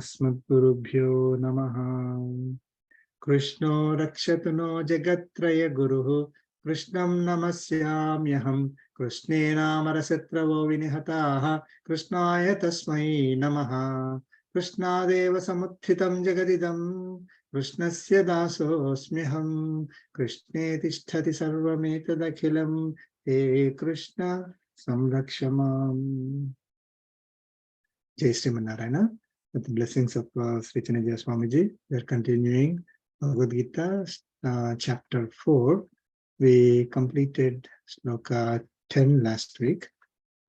Asmadgurubhyo Namaha. Krishno Rakshatu no Jagatraya Guruhu. Krishnam Namasyamyaham. Krishne Namarasatravo Vinihataha. Krishnaya Tasmai Namaha. Krishnadeva Samuthitam Jagadidam. Krishnasya Dasosmyaham. Krishne Tishtati Sarvametadakhilam. He Krishna Samrakshamam. Jai Sriman Narayana. With the blessings of Sri Chinmaya Swamiji, we are continuing Bhagavad Gita Chapter 4. We completed Shloka 10 last week.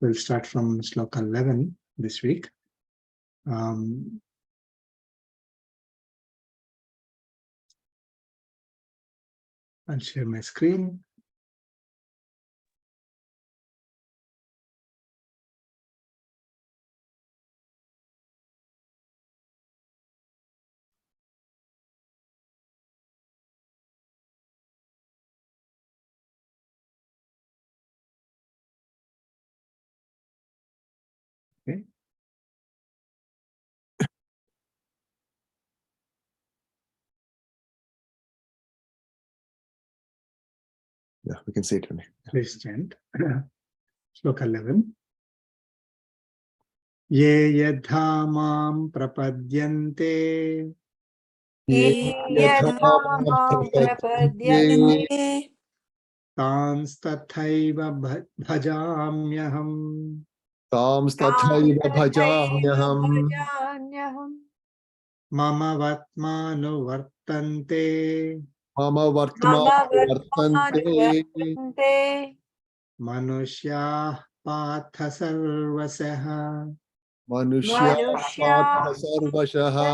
We'll start from Shloka 11 this week. I'll share my screen. Okay. Yeah, we can see it. Please chant. Shloka 11. Ye yadha mam prapadyante. Yadha mam prapadyante Tans tathaiva bhajamyaham. Tams tathaiva bhajamyaham. Mama vatmanu vartante. Mama vartma vartante. Manushya patha sarvasaha. Manushya patha sarvashaha.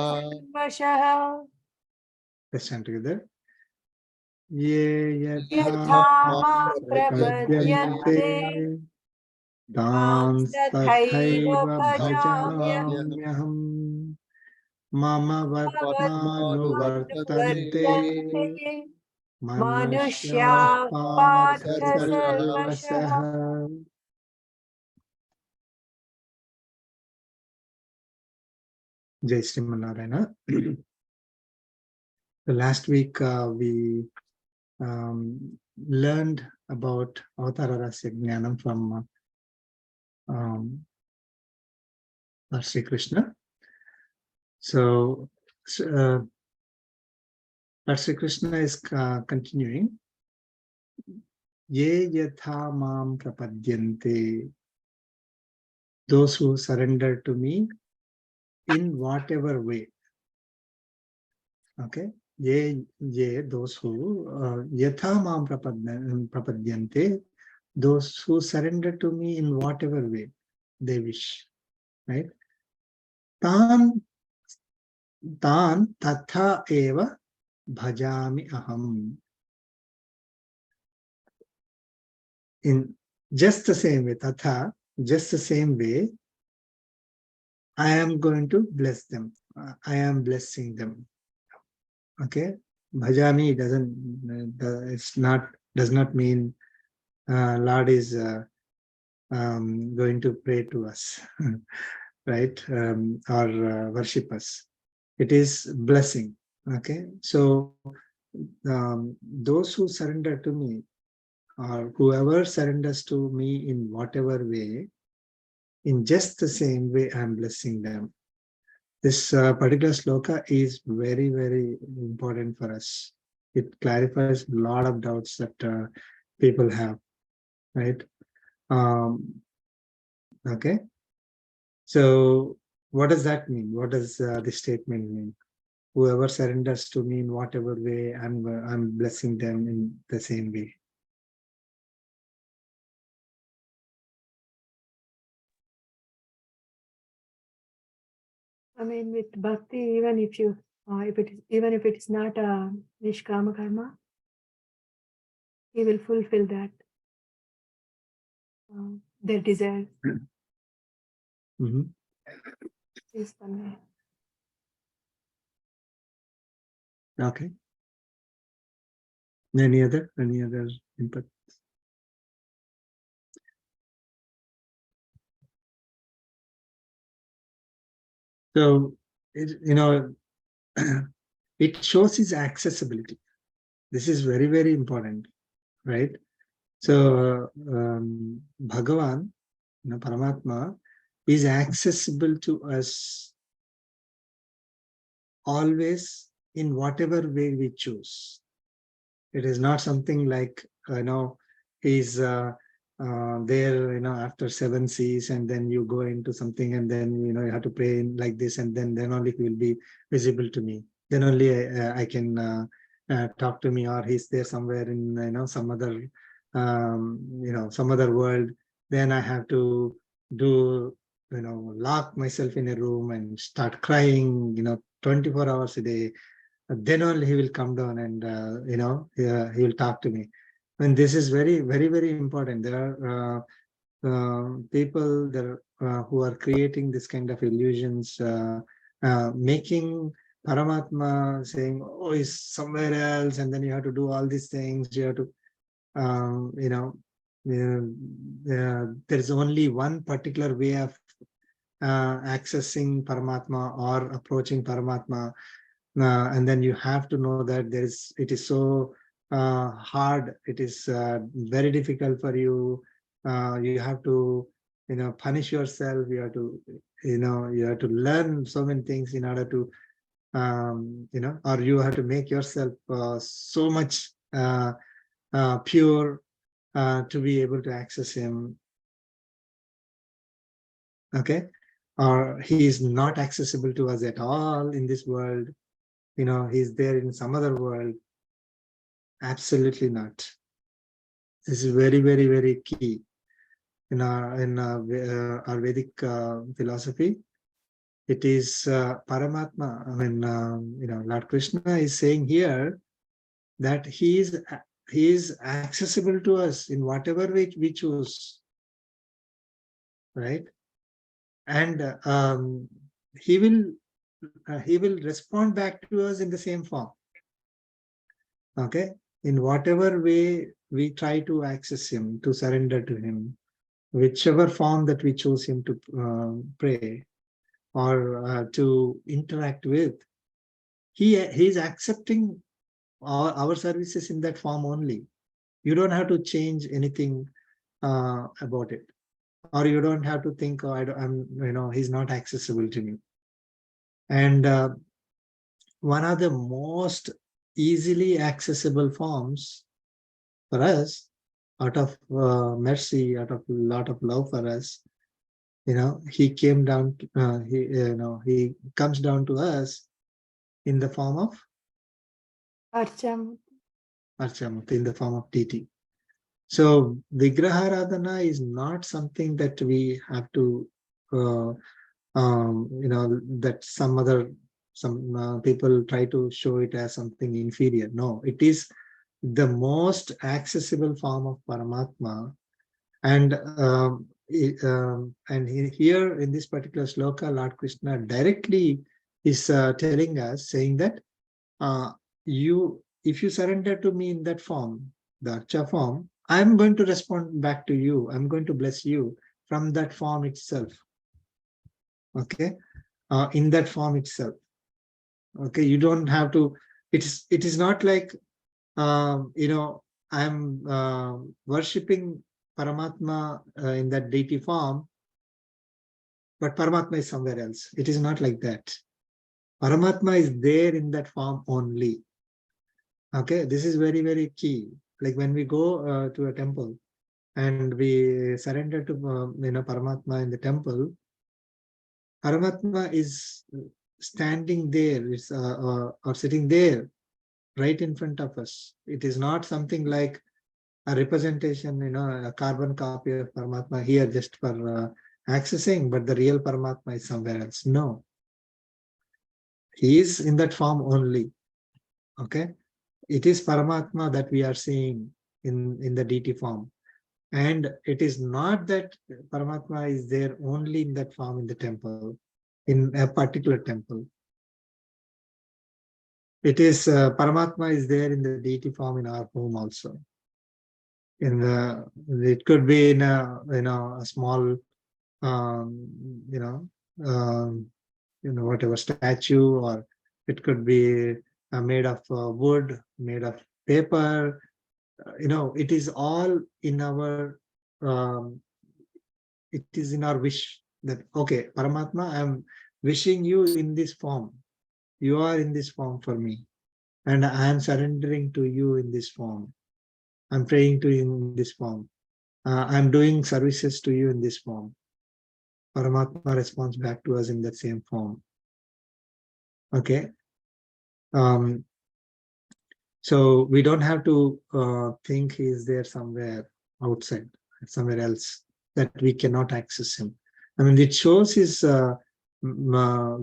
Let's chant together. Ye Yadha yatha mam prapadyante. prapadyante Tans tathaiva tathaiva bhajamyaham. bhajamyaham. Mama vatmanu Vatmanu vartante. vartante. Manushya Manushya patha partha Sarvashaha. sarvashaha. sarvasaha. Jai Sriman Narayana. Last week we learned about Avatara Rasya Jnanam from Lord Sri Krishna. So Lord Sri Krishna is continuing. Ye yatha mam prapadyante. Those who surrender to me in whatever way. Okay. Ye, those who yatha mam prapadyante. Those who surrender to me in whatever way they wish. Right? Tan tatha eva bhajami aham. In just the same way, tatha, just the same way, I am going to bless them. I am blessing them. Okay, bhajami does not mean Lord is going to pray to us, right? Or worship us. It is blessing. Okay, so those who surrender to me, or whoever surrenders to me in whatever way, in just the same way, I am blessing them. This particular sloka is very, very important for us. It clarifies a lot of doubts that people have, right? Okay. So what does that mean? What does this statement mean? Whoever surrenders to me in whatever way, I'm blessing them in the same way. I mean, with bhakti, even if you, even if it is not a nishkama karma, he will fulfill that their desires. Mm-hmm. Is one way. Okay. Any other input? So it shows his accessibility. This is very, very important, right? So Bhagavan, Paramatma, is accessible to us always in whatever way we choose. It is not something like, he's there, after 7 seas, and then you go into something, and then, you have to pray like this, and then only he will be visible to me. Then only I can talk to me, or he's there somewhere in, some other, some other world. Then I have to do, lock myself in a room and start crying, 24 hours a day. Then only he will come down and he will talk to me. And this is very, very, very important. There are people there who are creating this kind of illusions, making Paramatma saying, oh, he's somewhere else, and then you have to do all these things. You have to, there is only one particular way of accessing Paramatma or approaching Paramatma. And then you have to know that it is so hard. It is very difficult for you. You have to, punish yourself. You have to, you have to learn so many things in order to, or you have to make yourself so much pure to be able to access him. Okay, or he is not accessible to us at all in this world. He's there in some other world. Absolutely not. This is very, very, very key in our Vedic philosophy. It is Paramatma. I mean, Lord Krishna is saying here that he is accessible to us in whatever way we choose, right? And he will respond back to us in the same form. Okay, in whatever way we try to access him, to surrender to him, whichever form that we choose him to pray or to interact with, he is accepting our services in that form only. You don't have to change anything about it, or you don't have to think, oh, he's not accessible to me. And one of the most easily accessible forms for us, out of mercy, out of a lot of love for us, he came down. He comes down to us in the form of Archam. Archamurti, in the form of deity. So Vigraharadhana is not something that we have to, that some people try to show it as something inferior. No, it is the most accessible form of Paramatma. And here in this particular sloka, Lord Krishna directly is telling us, saying that if you surrender to me in that form, the Archa form, I'm going to respond back to you. I'm going to bless you from that form itself. Okay, in that form itself. Okay, you don't have to. It is not like I'm worshipping Paramatma in that deity form, but Paramatma is somewhere else. It is not like that. Paramatma is there in that form only. Okay, this is very, very key. Like when we go to a temple and we surrender to Paramatma in the temple, Paramatma is standing there, or sitting there right in front of us. It is not something like a representation, a carbon copy of Paramatma here just for accessing, but the real Paramatma is somewhere else. No, he is in that form only. Okay, it is Paramatma that we are seeing in the deity form. And it is not that Paramatma is there only in that form in the temple, in a particular temple. It is Paramatma is there in the deity form in our home also. It could be in a small um, whatever statue, or it could be made of wood, made of paper. It is all in our, um, it is in our wish that, okay, Paramatma, I am wishing you in this form. You are in this form for me, and I am surrendering to you in this form. I'm praying to you in this form. I'm doing services to you in this form. Paramatma responds back to us in that same form. Okay. Um, so we don't have to think he is there somewhere outside, somewhere else, that we cannot access him. I mean, it shows his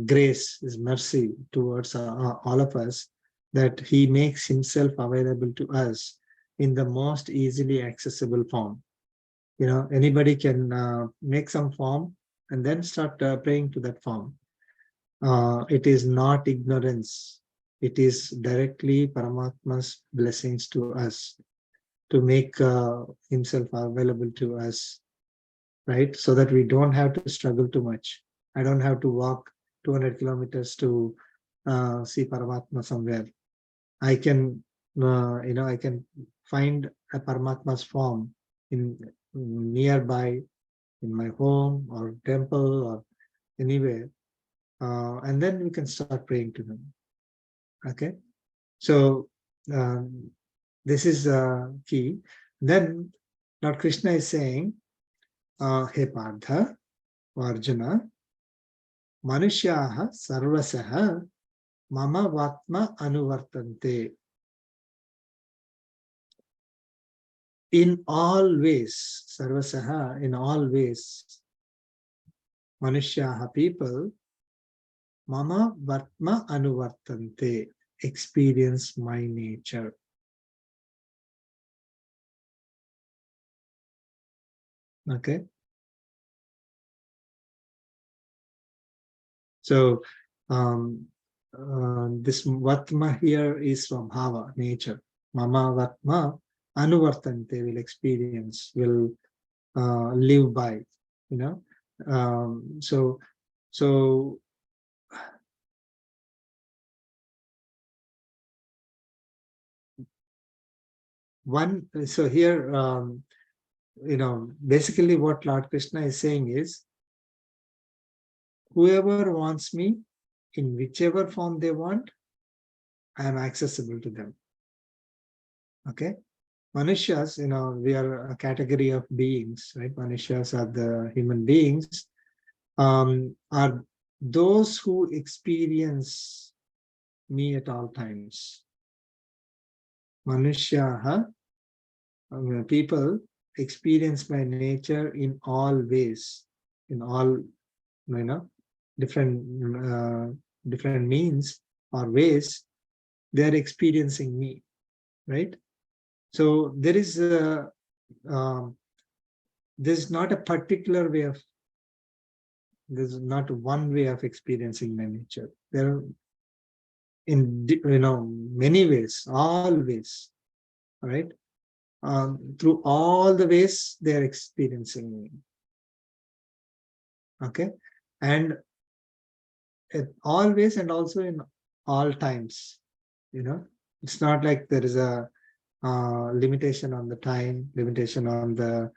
grace, his mercy towards all of us, that he makes himself available to us in the most easily accessible form. Anybody can make some form and then start praying to that form. It is not ignorance. It is directly Paramatma's blessings to us to make himself available to us, right? So that we don't have to struggle too much. I don't have to walk 200 kilometers to see Paramatma somewhere. I can, I can find a Paramatma's form in nearby, in my home or temple or anywhere, and then we can start praying to them. Okay, so this is key. Then Lord Krishna is saying, He Partha, Arjuna, Manusyaha sarvasaha mama vatma anuvartante. In all ways, sarvasaha, in all ways, Manusyaha, people, mama vatma anuvartante, experience my nature. Okay. So this vatma here is from bhava, nature. Mama vatma anuvartante, will experience, will live by. So so here, basically what Lord Krishna is saying is, whoever wants me, in whichever form they want, I am accessible to them. Okay. Manushas, we are a category of beings, right? Manushas are the human beings, are those who experience me at all times. Manusyaha, people experience my nature in all ways, in all, different different means or ways. They are experiencing me, right? So there's not a particular way of, there's not one way of experiencing my nature. There are, in many ways, all ways, right? Through all the ways they are experiencing me. Okay, and always, and also in all times. It's not like there is a limitation on the time, limitation on the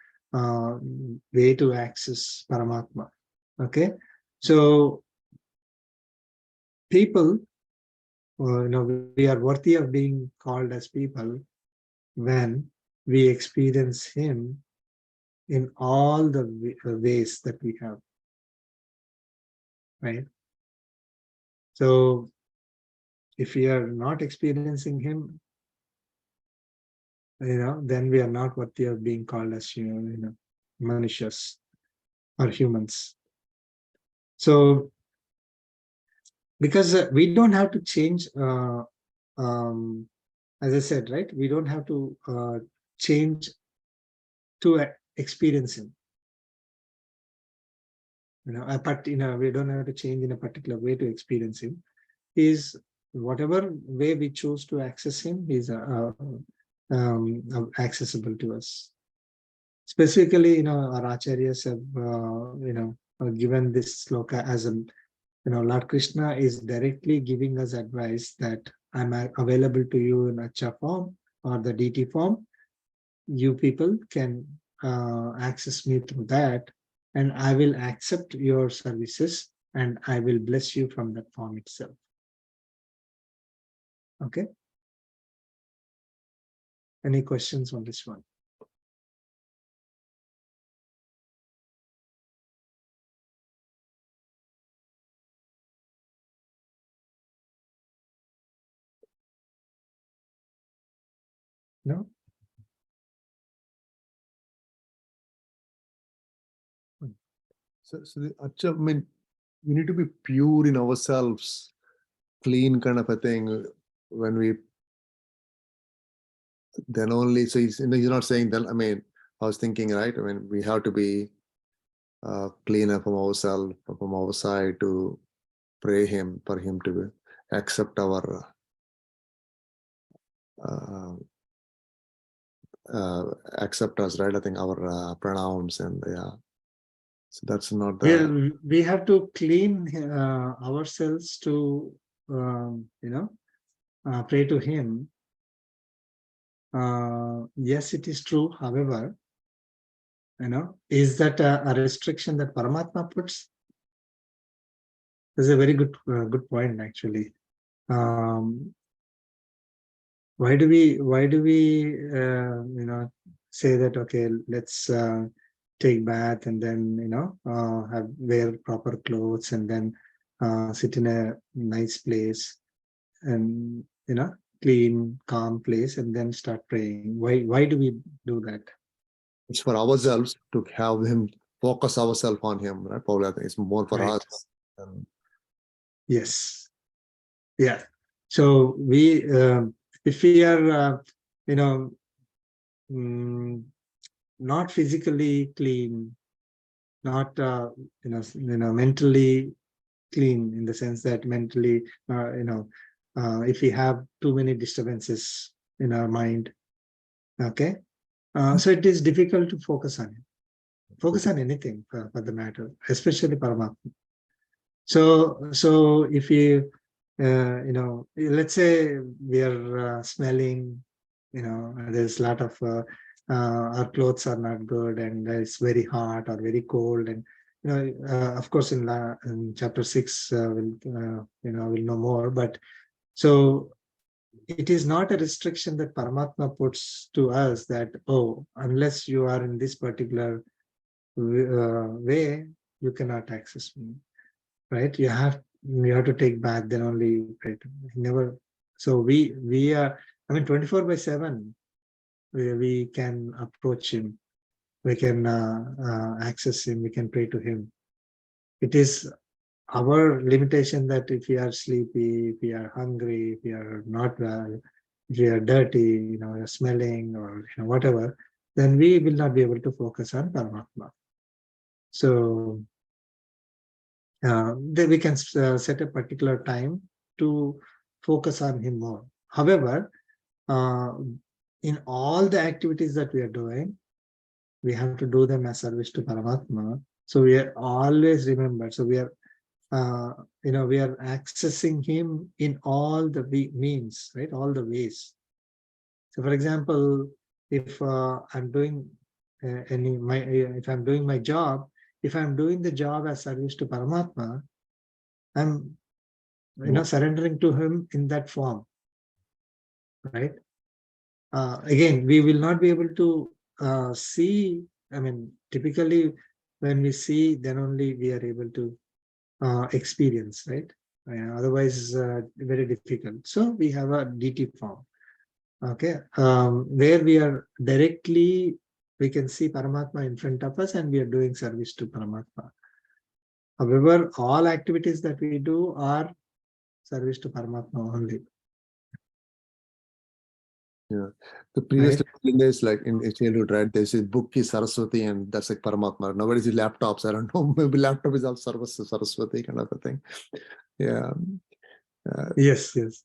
way to access Paramatma. Okay, so people, we are worthy of being called as people when we experience him in all the ways that we have, right? So if we are not experiencing him, then we are not worthy of being called as manushas or humans. So because we don't have to change, as I said, right? We don't have to change to experience him. We don't have to change in a particular way to experience him. Is whatever way we choose to access him is accessible to us. Specifically, our acharyas have given this sloka as a Lord Krishna is directly giving us advice that I'm available to you in Acha form or the DT form. You people can access me through that, and I will accept your services and I will bless you from that form itself. Okay. Any questions on this one? No? So I mean, we need to be pure in ourselves, clean kind of a thing. When we, then only, so he's not saying that, I mean, I was thinking, right? I mean, we have to be cleaner from ourselves, from our side, to pray him, for him to accept our accept us, right? I think our pronouns, and yeah. So that's not the. We have to clean ourselves to, pray to him. Yes, it is true. However, is that a restriction that Paramatma puts? That's a very good point, actually. Why do we say that, okay, let's take bath and then have wear proper clothes and then sit in a nice place and clean, calm place and then start praying? Why do we do that? It's for ourselves to have him focus ourselves on him, right? Probably I think it's more for Right. us. Yes. Yeah. So we, if we are, not physically clean, not mentally clean, in the sense that mentally, if we have too many disturbances in our mind, okay, so it is difficult to focus on it. Focus on anything for the matter, especially Paramatma. So if you let's say we are smelling, there's a lot of our clothes are not good and it's very hot or very cold, and of course in chapter 6 we'll know more, but so it is not a restriction that Paramatma puts to us that, oh, unless you are in this particular way, you cannot access me, right? You have to take bath, then only you pray to me. Never. So we are, 24/7 we can approach him, we can access him, we can pray to him. It is our limitation that if we are sleepy, if we are hungry, if we are not well, if we are dirty, we are smelling or whatever, then we will not be able to focus on Paramatma. So then we can set a particular time to focus on him more. However, in all the activities that we are doing, we have to do them as service to Paramatma. So we are always remembered. So we are, we are accessing him in all the means, right? All the ways. So, for example, if I'm doing if I'm doing my job, if I'm doing the job as service to Paramatma, I'm surrendering to him in that form, right? Again, we will not be able to see. Typically when we see, then only we are able to experience, right? Otherwise, very difficult. So we have a DT form, okay, where we are directly, we can see Paramatma in front of us and we are doing service to Paramatma. However, all activities that we do are service to Paramatma only. Yeah. The previous Right. days, like in childhood, right? There's a book is Saraswati, and that's like Paramatma. Nowadays, laptops. I don't know. Maybe laptop is also Saraswati kind of a thing. Yeah. Yes. Yes.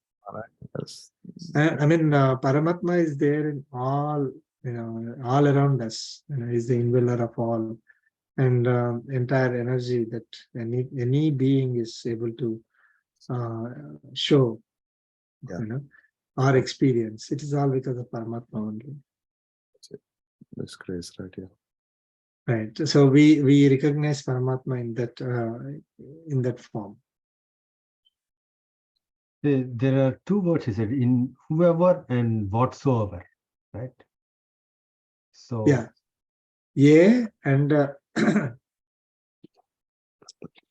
Paramatma is there in all, all around us. He's the indweller of all. and entire energy that any being is able to show, Yeah. our experience. It is all because of Paramatma only. That's grace, right? Yeah. Right. So we recognize Paramatma in that form. There are two words he said, in whoever and whatsoever, right? So Yeah. Ye and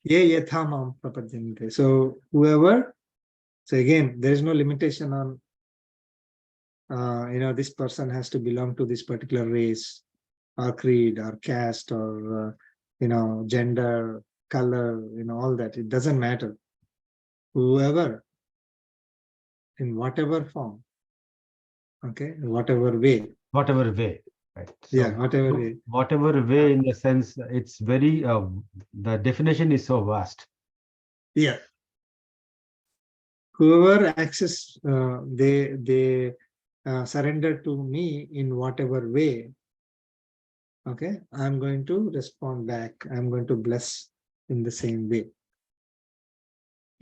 ye yatha mam prapadyante. So whoever. So again, there is no limitation on this person has to belong to this particular race or creed or caste or gender, color, all that. It doesn't matter. Whoever, in whatever form, okay, whatever way. whatever way, right? So Yeah, whatever way. whatever way, in the sense, it's very the definition is so vast. Yeah. Whoever access, they surrender to me in whatever way. Okay, I'm going to respond back. I'm going to bless in the same way.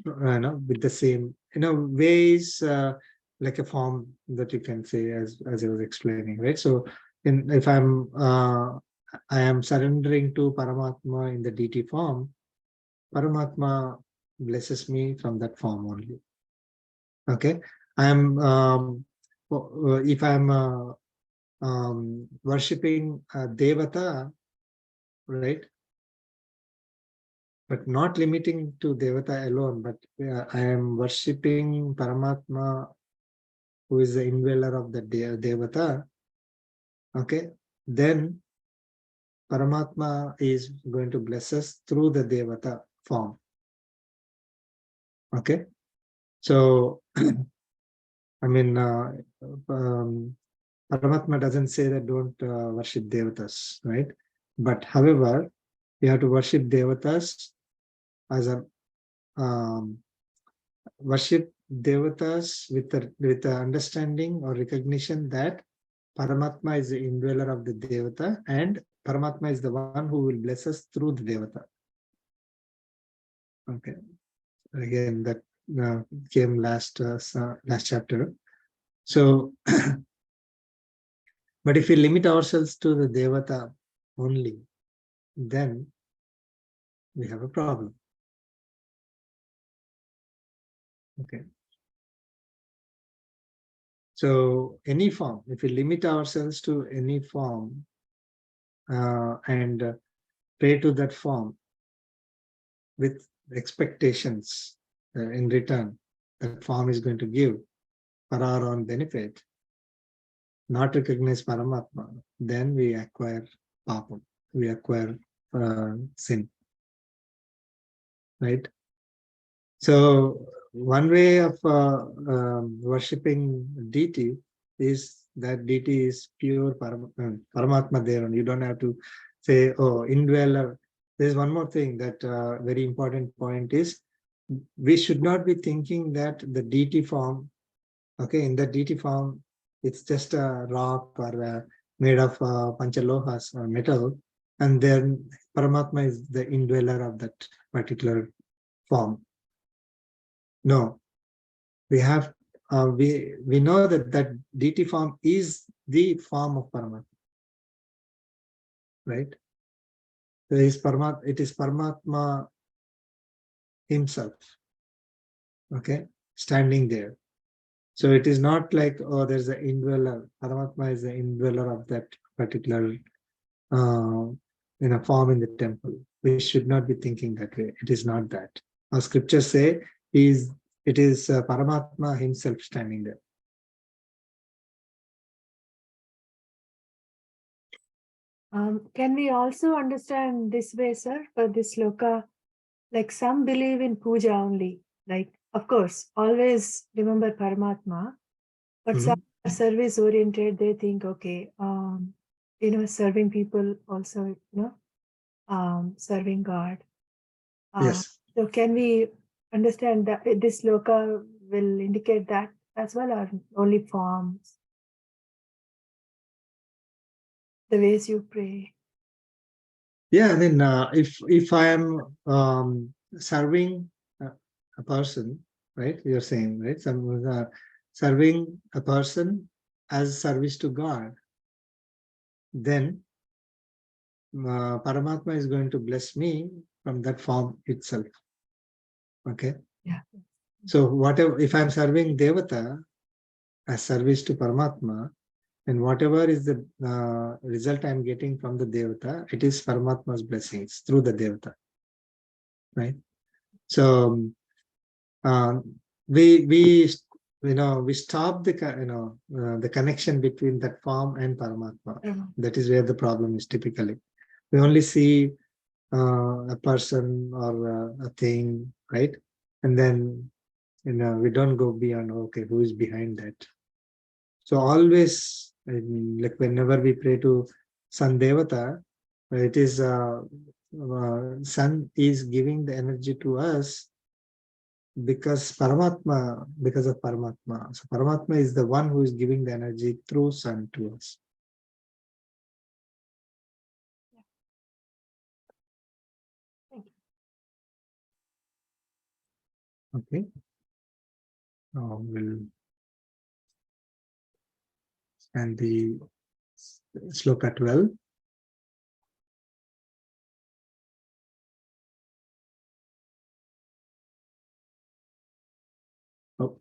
With the same, ways, like a form that you can say, as I was explaining, right? So, if I am surrendering to Paramatma in the DT form, Paramatma blesses me from that form only. Okay, I'm if I'm worshipping Devata, right? But not limiting to Devata alone, but I am worshipping Paramatma, who is the indweller of the Devata. Okay, then Paramatma is going to bless us through the Devata form. Okay, so I mean, Paramatma doesn't say that don't worship Devatas, right? But however, you have to worship Devatas as a worship Devatas with the understanding or recognition that Paramatma is the indweller of the Devata, and Paramatma is the one who will bless us through the Devata. Okay, again that came last chapter. So, but if we limit ourselves to the Devata only, then we have a problem. Okay. So any form, if we limit ourselves to any form and pray to that form with expectations in return, that form is going to give for our own benefit, not recognize Paramatma, then we acquire papa, we acquire sin, right? So one way of worshipping deity is that deity is pure Paramatma there, and you don't have to say, oh, indweller. There's one more thing that very important point is, we should not be thinking that the deity form, okay, in the deity form, it's just a rock or made of panchalohas or metal, and then Paramatma is the indweller of that particular form. No, we have we know that DT form is the form of Paramatma, right? It is Paramatma himself, okay, standing there. So it is not like, oh, there's an indweller. Paramatma is the indweller of that particular form in the temple. We should not be thinking that way. It is not that. Our scriptures say it is Paramatma himself standing there. Can we also understand this way, sir, for this sloka? Like some believe in puja only. Like, of course, always remember Paramatma, but some are service oriented. They think, okay, serving people also, serving God. Yes. So can we understand that this sloka will indicate that as well, or only forms, the ways you pray? Yeah, I mean, if I am serving a person, right? You're saying, right? Serving a person as service to God, then Paramatma is going to bless me from that form itself. Okay. Yeah. So whatever, if I'm serving Devata as service to Paramatma, and whatever is the result I'm getting from the Devata, it is Paramatma's blessings through the Devata, right? So we we stop the the connection between that form and Paramatma. That is where the problem is typically. We only see a person or a thing, right? And then we don't go beyond. Okay, who is behind that? So always, I mean, like whenever we pray to Sun Devata, it is Sun is giving the energy to us because of Paramatma. So Paramatma is the one who is giving the energy through Sun to us. Okay. Now we'll and the sloka 12. Oh.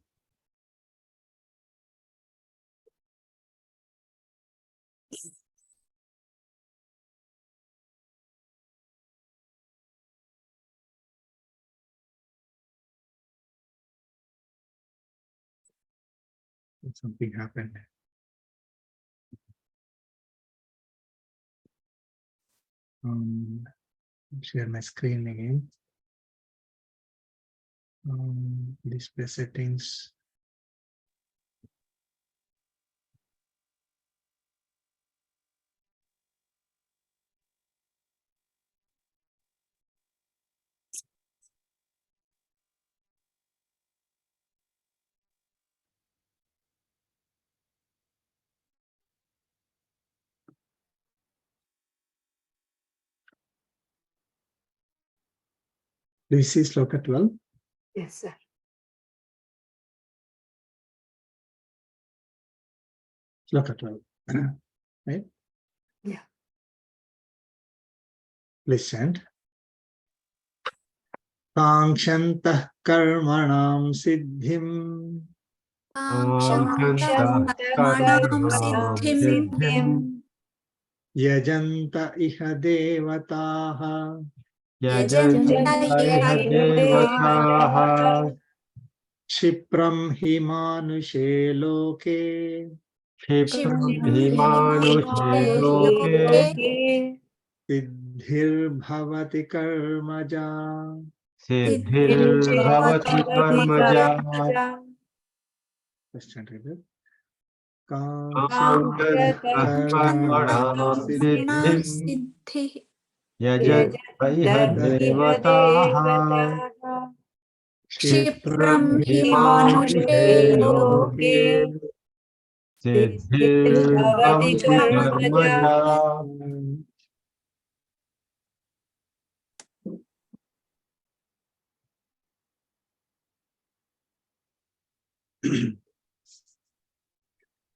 Something happened. Share my screen again. Display settings. Do you see sloka 12? Yes, sir. Sloka 12. Right? Yeah. Please chant. Kangshantah karmanam siddhim Kanshantah karmanam siddhim yajanta iha devataha yajanta iha devataha Kshipram hi manushe loke क्षिप्रं हिमानुषे लोके siddhir bhavati karmaja. सिद्धिर्भवति कर्मजा Let's chant it. Kangshantah karmanam कर्मणां siddhim सिद्धिः यजत इह देवताः क्षिप्रं Kshipram हि hi मानुषे हिमानुषे लोके लोके सिद्धिर्भवति कर्मजा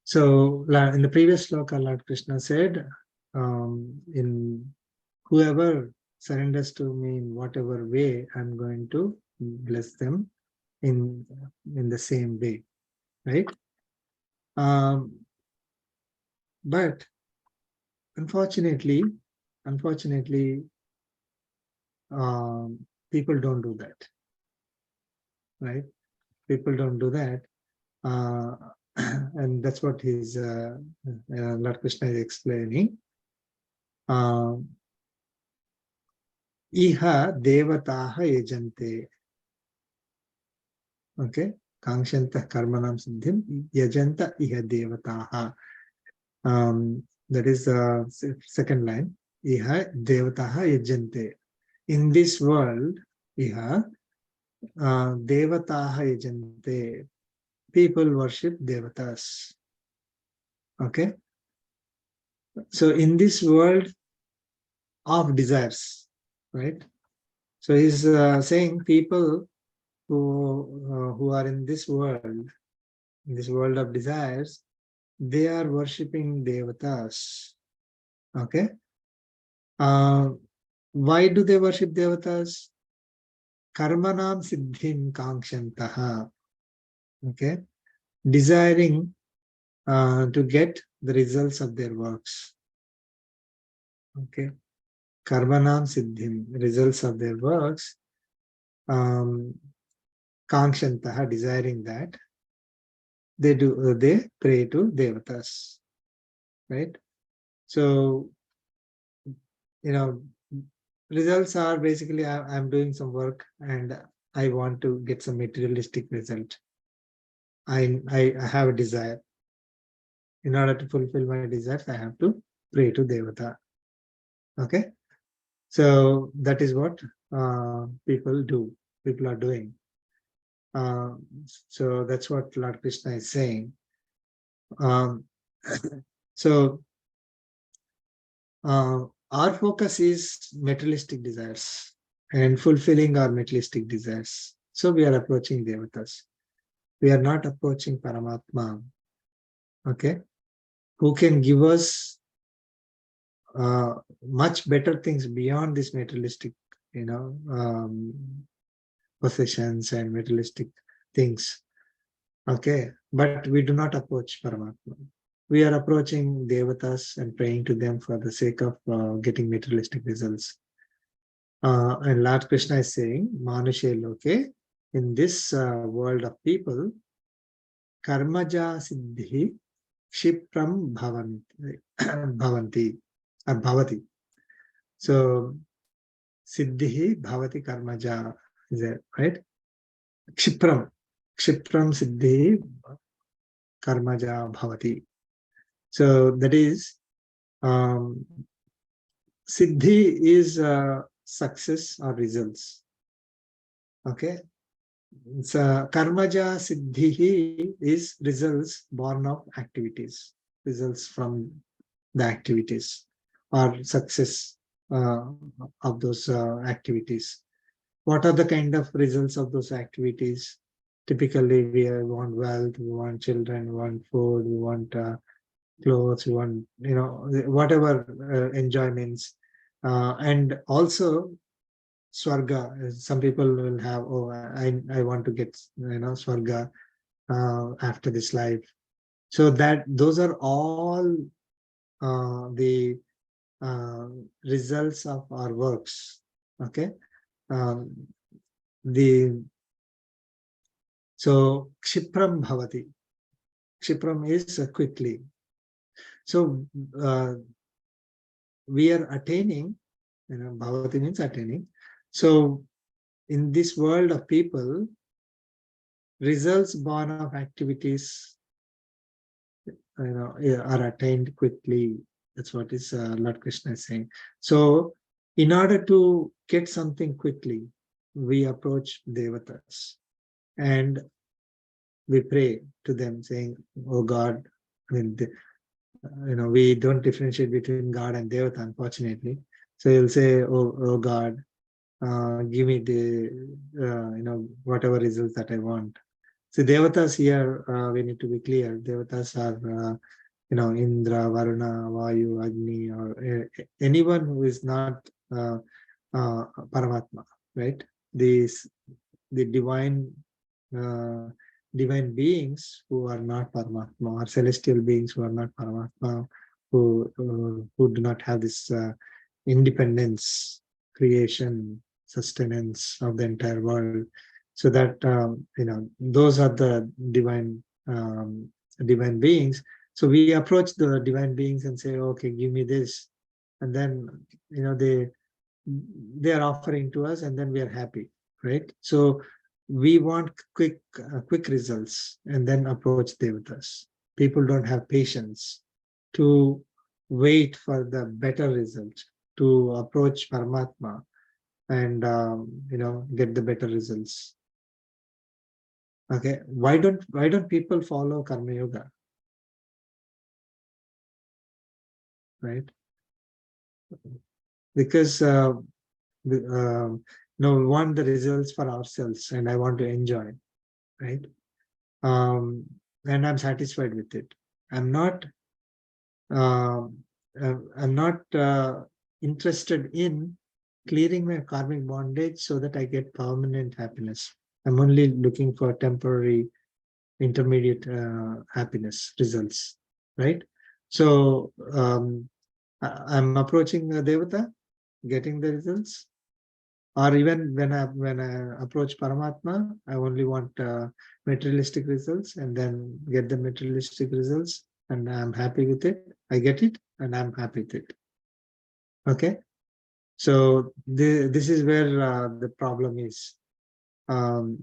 So in the previous sloka, Lord Krishna said, in whoever surrenders to me in whatever way, I'm going to bless them in the same way, right? But unfortunately, people don't do that, right? People don't do that. And that's what his Lord Krishna is explaining. Iha devataha yajante. Okay. Kangshantah karmanam siddhim yajanta iha devataha. That is the second line. Iha devataha yajante. In this world, iha devataha yajante. People worship devatas. Okay. So in this world, of desires, right? So he's saying people who are in this world of desires, they are worshipping Devatas. Okay. Why do they worship Devatas? Karmanam siddhim kangshantaha. Okay. Desiring to get the results of their works. Okay. Karmanam siddhim, results of their works. Kangshantaha, desiring that. They pray to Devatas. Right. So, results are basically I'm doing some work and I want to get some materialistic result. I have a desire. In order to fulfill my desires, I have to pray to Devata. Okay, so that is what people do. People are doing. So that's what Lord Krishna is saying. So our focus is materialistic desires and fulfilling our materialistic desires. So we are approaching Devatas. We are not approaching Paramatma. Okay, who can give us much better things beyond this materialistic, possessions and materialistic things. Okay, but we do not approach Paramatma. We are approaching Devatas and praying to them for the sake of getting materialistic results. And Lord Krishna is saying, Manushe Loke, in this world of people, Karmaja Siddhi Kshipram Bhavanti or Bhavati. So Siddhi Bhavati Karmaja is there, right? Kshipram Siddhi Karmaja Bhavati. So that is Siddhi is success or results. Okay. So Karmaja Siddhi is results born of activities, results from the activities or success of those activities. What are the kind of results of those activities? Typically, we want wealth, we want children, we want food, we want clothes, we want, whatever enjoyments. And also Swarga. Some people will have, I want to get, Swarga after this life. So those are all the results of our works. Okay. So Kshipram Bhavati. Kshipram is quickly. So we are attaining, Bhavati means attaining. So in this world of people, results born of activities, are attained quickly. That's what is Lord Krishna is saying. So in order to get something quickly, we approach Devatas and we pray to them saying, oh God, we don't differentiate between God and Devata, unfortunately. So you'll say, oh God, give me the, whatever results that I want. So Devatas here, we need to be clear. Devatas are, Indra, Varuna, Vayu, Agni, or anyone who is not Paramatma, right? The divine divine beings who are not Paramatma, or celestial beings who are not Paramatma, who do not have this independence, creation, sustenance of the entire world. So that those are the divine beings. So we approach the divine beings and say, okay, give me this, and then they are offering to us, and then we are happy, right? So we want quick results, and then approach Devatas. People don't have patience to wait for the better result, to approach Paramatma and get the better results. Okay, why don't people follow Karma Yoga, right? because we want the results for ourselves, and I want to enjoy, right? And I'm satisfied with it. I'm not interested in clearing my karmic bondage so that I get permanent happiness. I'm only looking for temporary, intermediate happiness results, right? So I'm approaching a Devata, getting the results, or even when I approach Paramatma, I only want materialistic results, and then get the materialistic results, and I'm happy with it. I get it, and I'm happy with it. Okay, so this is where the problem is. Um,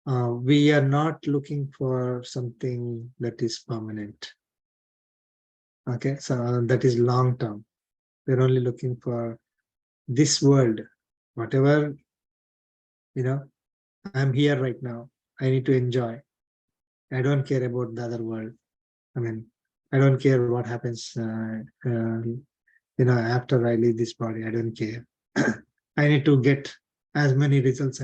we are not looking for something that is permanent. Okay, so that is long term. We're only looking for this world, whatever, I'm here right now. I need to enjoy. I don't care about the other world. I mean, I don't care what happens, after I leave this body. I don't care. I need to get as many results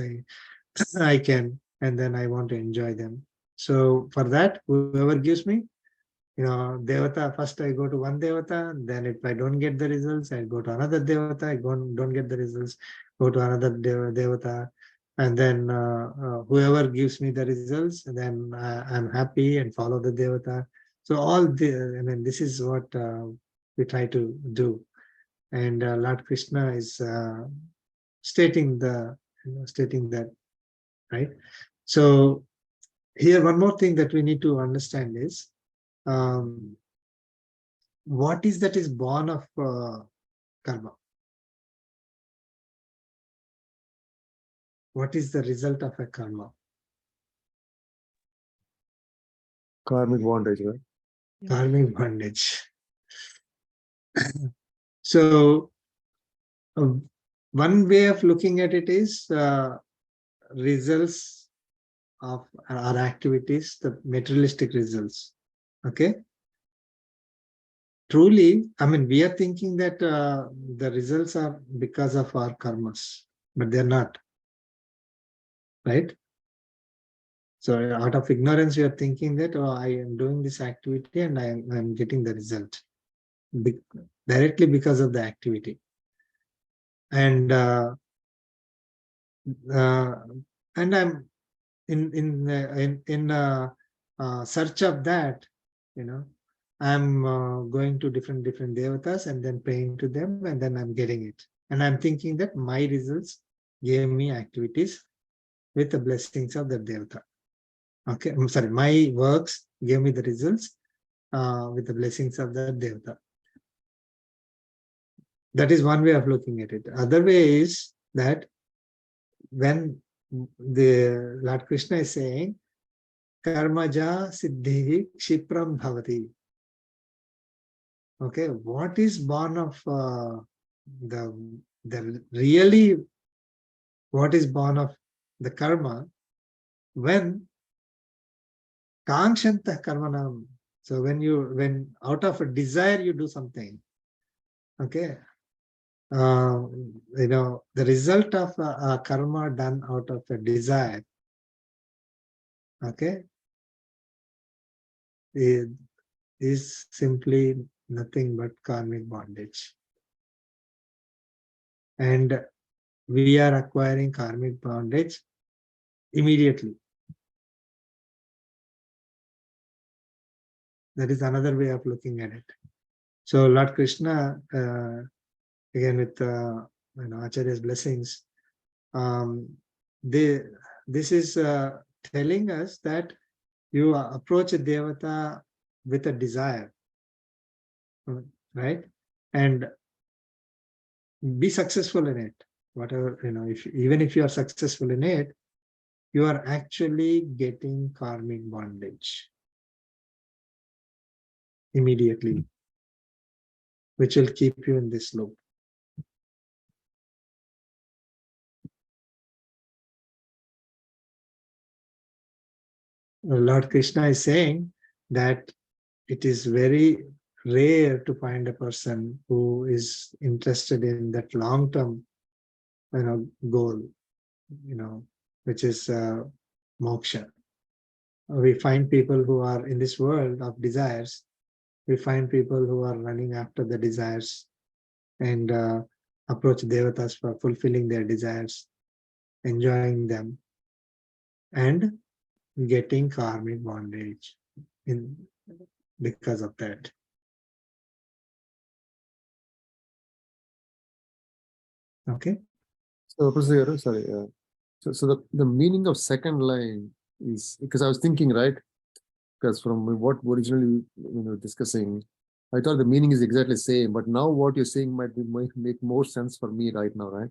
I can, and then I want to enjoy them. So for that, whoever gives me, Devata, first I go to one Devata, then if I don't get the results, I go to another Devata, I don't get the results, go to another Devata, and then whoever gives me the results, then I'm happy and follow the Devata. So this is what we try to do. And Lord Krishna is stating that, right? So here, one more thing that we need to understand is, um, what is that is born of karma? What is the result of a karma? Karmic bondage, right? Karmic bondage. So one way of looking at it is results of our activities, the materialistic results. Okay. Truly, I mean, we are thinking that the results are because of our karmas, but they're not, right? So out of ignorance, we are thinking that, oh, I am doing this activity and I'm getting the result directly because of the activity. And and I'm in search of that, I'm going to different devatas and then praying to them, and then I'm getting it. And I'm thinking that my results gave me activities with the blessings of the devata. Okay, I'm sorry, my works gave me the results with the blessings of the devata. That is one way of looking at it. Other way is that when the Lord Krishna is saying, karmaja siddhi kshipram bhavati. Okay, what is born of the really, what is born of the karma when kankshanta karmanam. So when out of a desire you do something, okay, the result of a karma done out of a desire, okay, is simply nothing but karmic bondage. And we are acquiring karmic bondage immediately. That is another way of looking at it. So Lord Krishna, again with Acharya's blessings, this is telling us that you approach a devata with a desire, right? And be successful in it. Whatever, even if you are successful in it, you are actually getting karmic bondage immediately, which will keep you in this loop. Lord Krishna is saying that it is very rare to find a person who is interested in that long-term, goal, which is moksha. We find people who are in this world of desires. We find people who are running after the desires and approach Devatas for fulfilling their desires, enjoying them, and getting karmic bondage because of that. Okay. So, Professor, sorry. So the meaning of second line is, because I was thinking, right? Because from what originally we were discussing, I thought the meaning is exactly the same. But now what you're saying might make more sense for me right now, right?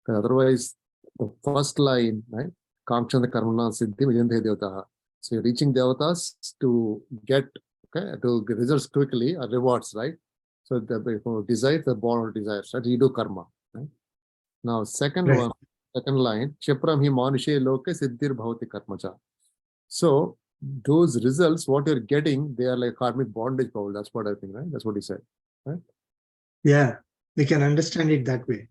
Otherwise, the first line, right? Kamchanda Karmana Siddhi Vijayante Devataha. So you're reaching Devatas to get, to get results quickly, or rewards, right? So the desire, the born desires, right? You do karma, right? Now, second line, Chepram hi manushe loke siddhir bhavati karmacha. So those results, what you're getting, they are like karmic bondage power. That's what I think, right? That's what he said, right? Yeah, we can understand it that way.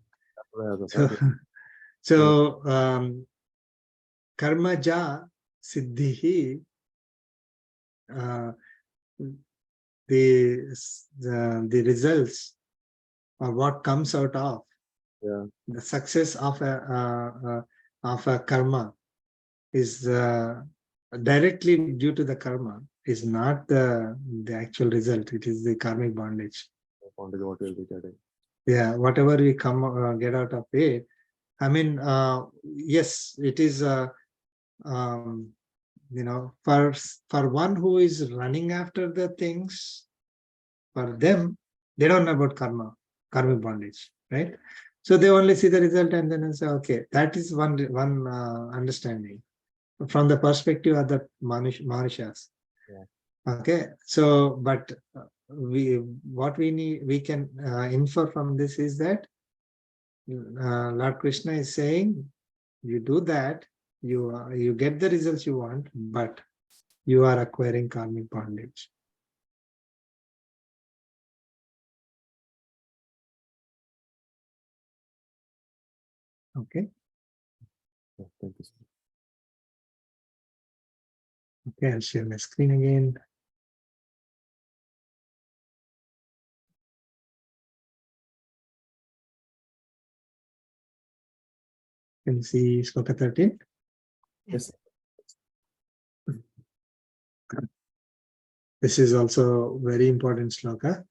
So karmaja siddhihi, the results or what comes out of the success of a karma is directly due to the karma, is not the actual result. It is the karmic bondage. Bondage, what you'll be getting. Yeah, whatever we get out of it. I mean, yes, it is. For one who is running after the things, for them, they don't know about karmic bondage, right? So they only see the result and then say, okay, that is one understanding from the perspective of the Manushas. Okay, so but we can infer from this is that Lord Krishna is saying, you do that, you get the results you want, but you are acquiring karmic bondage. Okay. Thank you. Okay, I'll share my screen again. You can see Sloka 13. Yes. This is also very important sloka.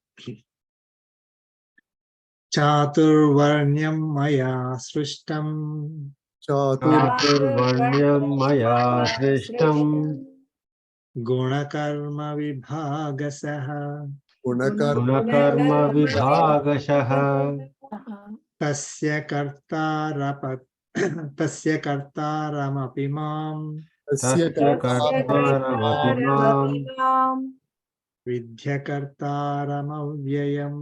Chaturvarnyam maya srishtam Chaturvarnyam maya srishtam gunakarma vibhagasaha gunakarma vibhagashaha tasya kartaram apimam tasya kartaramati mam vidhyakartaram avyayam.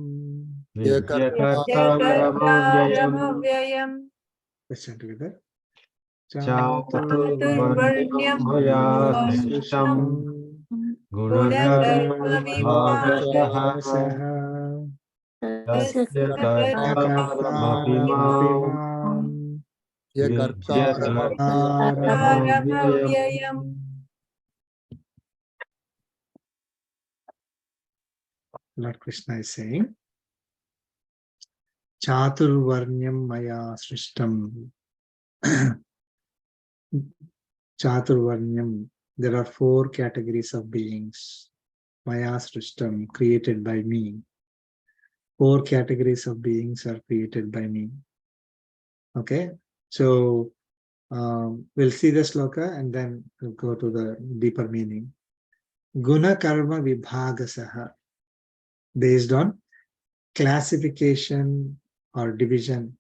vidyakartaramavayam Listen together. chaturvarnyam maya srishtam gunakarma vibhagashaha tasya kartaramati mam vidyakartaramavayam. Lord Krishna is saying, Chaturvarnyam maya srishtam. Chaturvarnyam. There are 4 categories of beings. Maya srishtam, created by me. 4 categories of beings are created by me. Okay, so we'll see the sloka and then we'll go to the deeper meaning. Guna karma vibhagasaha, based on classification or division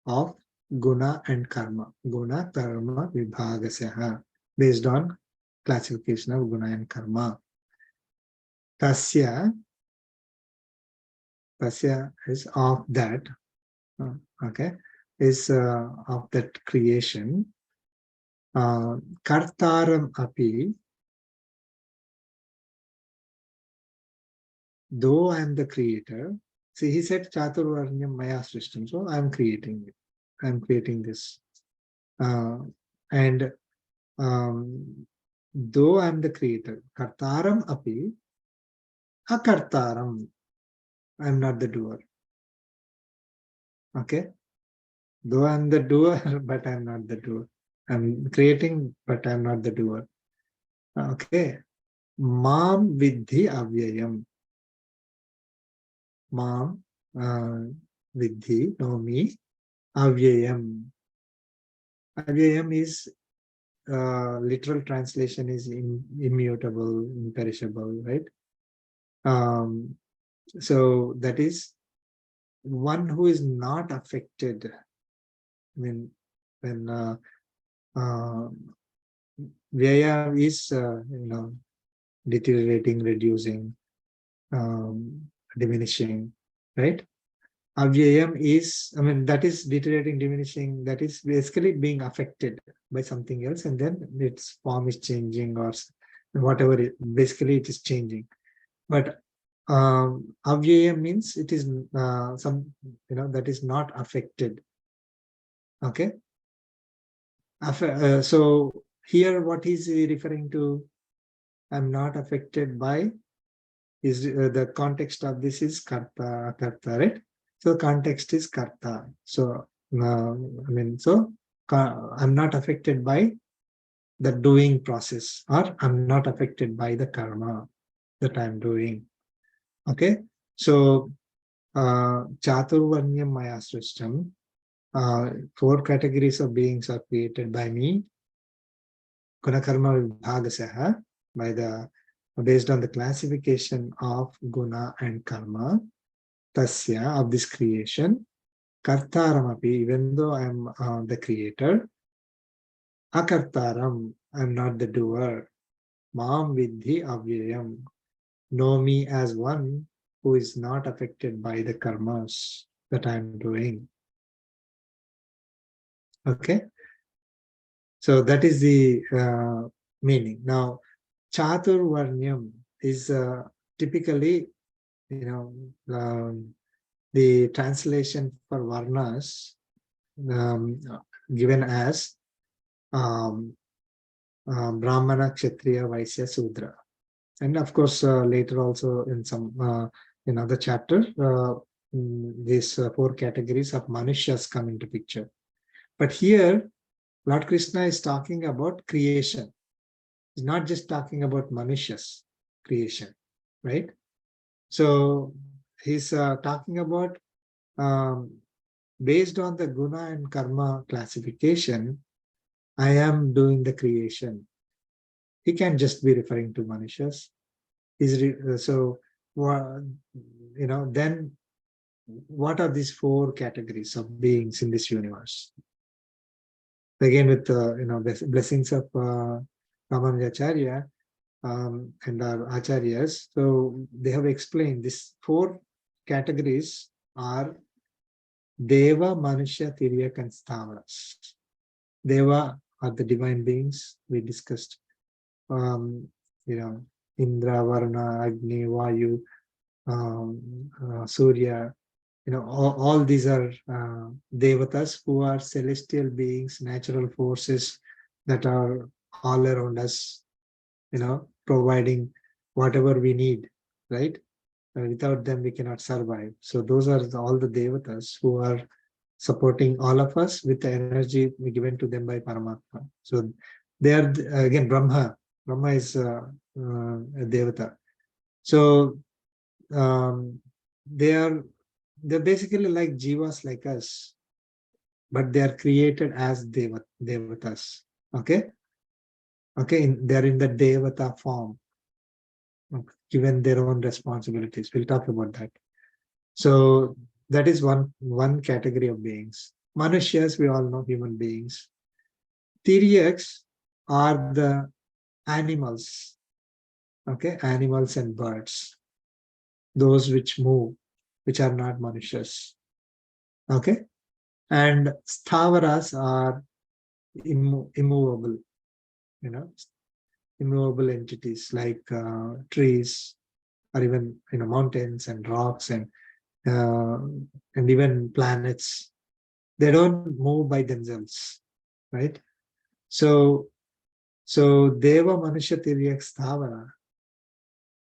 of guna and karma. Guna karma vibhagasaha, based on classification of guna and karma. Tasya is of that, okay, is of that creation. Kartaram api, though I am the creator. See, he said Chaturvarnyam Maya Srishtam. So I am creating it. I am creating this. And though I am the creator, Kartaram api akartaram. I am not the doer. Okay. Though I am the doer, but I am not the doer. I am creating, but I am not the doer. Okay. Mam vidhi avyayam. Mam vidhi, know me. Avyayam. Avyayam is literal translation is immutable, imperishable, right? So that is one who is not affected. I mean, when Vyaya is deteriorating, reducing, diminishing, right? Avyayam is, I mean, that is deteriorating, diminishing, that is basically being affected by something else, and then its form is changing or whatever, basically it is changing. But avyayam means it is some, that is not affected. Okay. So here, what is he referring to? I'm not affected by, is the context of this is karta, right? So context is karta. So I'm not affected by the doing process, or I'm not affected by the karma that I'm doing. Okay. So Chaturvanyam Maya Srishtam, 4 categories of beings are created by me. Gunakarma Vibhagasaha, based on the classification of guna and karma, tasya, of this creation, kartaramapi, even though I am the creator, akartaram, I am not the doer, mam vidhi avyayam, know me as one who is not affected by the karmas that I am doing. Okay, so that is the meaning. Now, Chaturvarnyam is typically, the translation for varnas given as Brahmana, Kshatriya, Vaisya, Sudra. And of course, later also in some in other chapter, these 4 categories of Manushas come into picture. But here, Lord Krishna is talking about creation. He's not just talking about Manushas creation, right? So he's talking about based on the guna and karma classification, I am doing the creation. He can't just be referring to Manushas. Then what are these 4 categories of beings in this universe? Again, with blessings of Ramanujacharya and our acharyas, so they have explained these 4 categories are Deva, Manushya, Tiryak, and Stavaras. Deva are the divine beings we discussed. Indra, Varuna, Agni, Vayu, Surya. All these are Devatas, who are celestial beings, natural forces that are all around us, providing whatever we need, right? Without them, we cannot survive. So those are all the Devatas who are supporting all of us with the energy given to them by Paramatma. So they are, again, Brahma. Brahma is a Devata. So they're basically like jivas like us, but they are created as Devatas. Okay? Okay, they're in the Devata form, given their own responsibilities. We'll talk about that. So that is one category of beings. Manushas, we all know, human beings. Tiryaks are the animals. Okay, animals and birds. Those which move, which are not Manushas. Okay, and Sthavaras are immovable, immovable entities like trees, or even mountains and rocks and even planets. They don't move by themselves, right? So Deva, Manusha, Tiryak, Sthavara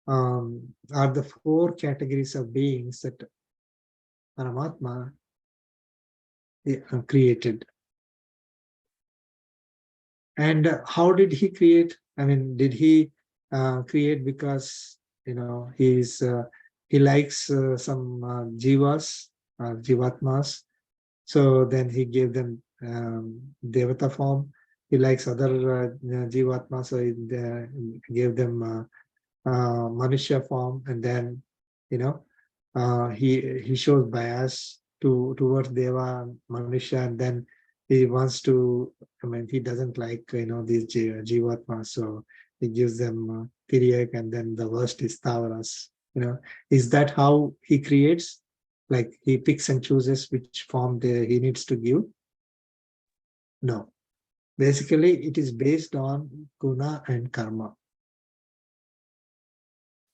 are the 4 categories of beings that Paramatma created. And how did he create? I mean, did he create because he likes some jivas, jivatmas? So then he gave them Devata form. He likes other jivatmas, so he gave them Manushya form, and then he shows bias towards Deva, Manushya, and then he wants to. I mean, he doesn't like these Jivatmas, so he gives them Tiryak, and then the worst is Tavaras. Is that how he creates? Like he picks and chooses which form he needs to give? No. Basically, it is based on guna and karma.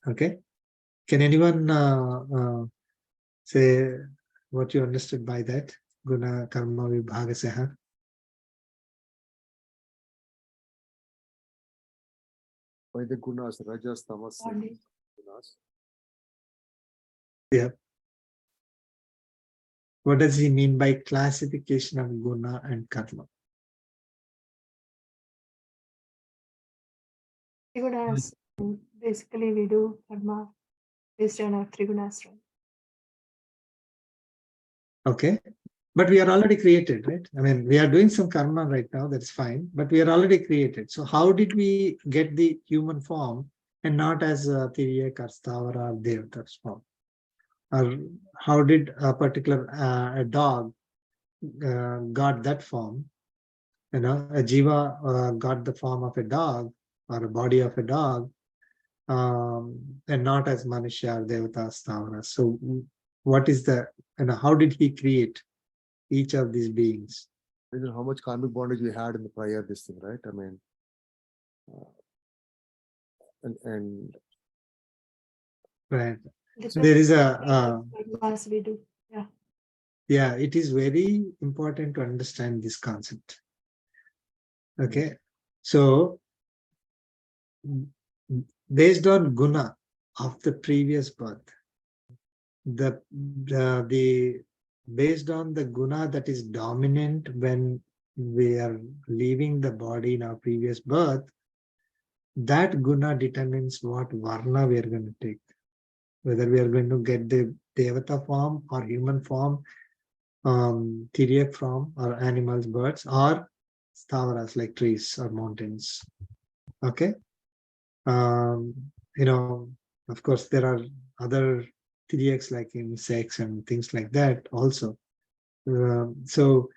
Okay. Can anyone say what you understood by that? Guna karma vibhagasaha. By the gunas, rajas, tamas, Body. gunas. Yeah. What does he mean by classification of guna and karma? Trigunas. Basically, we do karma based on our trigunas, right? Okay. But we are already created, right? I mean, we are doing some karma right now, that's fine, but we are already created. So how did we get the human form and not as a Tiryak or Stavara or Devatas form? Or how did a particular a dog got that form? A jiva got the form of a dog or a body of a dog, and not as Manushya or Devata, Stavara. So what is the, how did he create each of these beings? How much karmic bondage we had in the prior this thing, right? I mean, and Right. That's There is karmas we do. yeah, it is very important to understand this concept. Okay. So based on guna of the previous birth, the based on the guna that is dominant when we are leaving the body in our previous birth, that guna determines what varna we are going to take, whether we are going to get the devata form or human form, Tiryak form or animals, birds, or stavaras like trees or mountains. Okay. um, of course there are other Tiryaks like insects and things like that also. So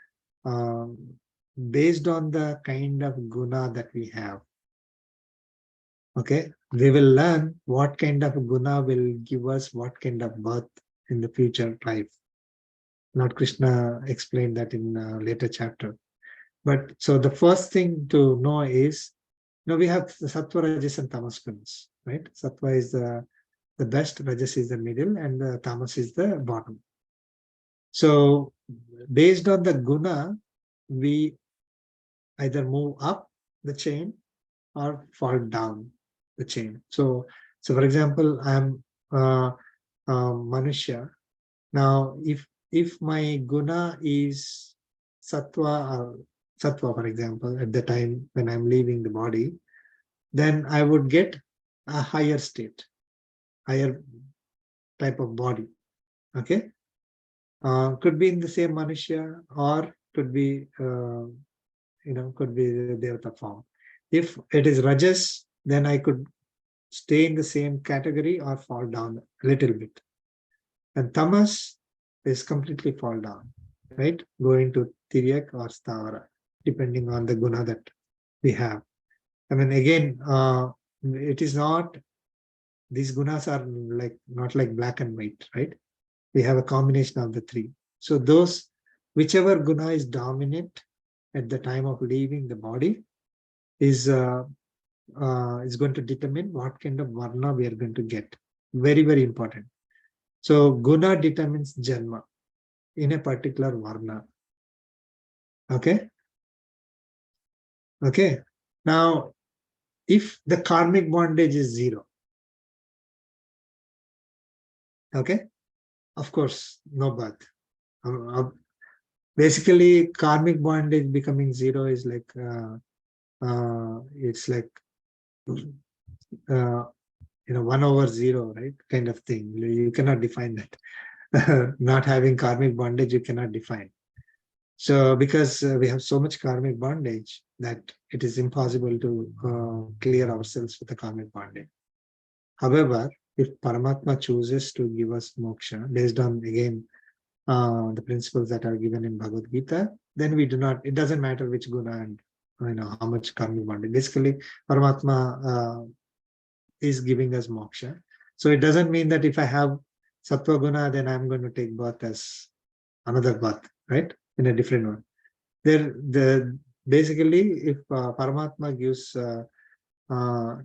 based on the kind of guna that we have, okay, we will learn what kind of guna will give us what kind of birth in the future life. Lord Krishna explained that in a later chapter. But so the first thing to know is, we have the sattva, rajas, and tamas gunas, right? Sattva is the best, rajas is the middle, and the tamas is the bottom. So based on the guna, we either move up the chain or fall down the chain. So for example, I'm Manushya. Now, if my guna is sattva, for example, at the time when I'm leaving the body, then I would get a higher state, higher type of body. Okay, could be in the same Manushya or could be could be the Devata form. If it is Rajas, then I could stay in the same category or fall down a little bit. And Tamas is completely fall down, right? Going to Tiryak or Stavara, depending on the guna that we have. I mean, again, it is not, these gunas are not like black and white, right? We have a combination of the 3. So whichever guna is dominant at the time of leaving the body is going to determine what kind of varna we are going to get Very, very important. So guna determines janma in a particular varna. Okay. Okay. Now, if the karmic bondage is 0, okay, of course, no birth. Basically, karmic bondage becoming 0 is like it's like 1/0, right? Kind of thing. You cannot define that. Not having karmic bondage, you cannot define. So, because we have so much karmic bondage that it is impossible to clear ourselves with the karmic bondage. However, if Paramatma chooses to give us moksha based on, again, the principles that are given in Bhagavad Gita, then we do not, it doesn't matter which guna and how much karmic bondage. Basically, Paramatma is giving us moksha. So it doesn't mean that if I have sattva guna, then I'm going to take birth as another birth, right? In a different one. Basically, if Paramatma gives,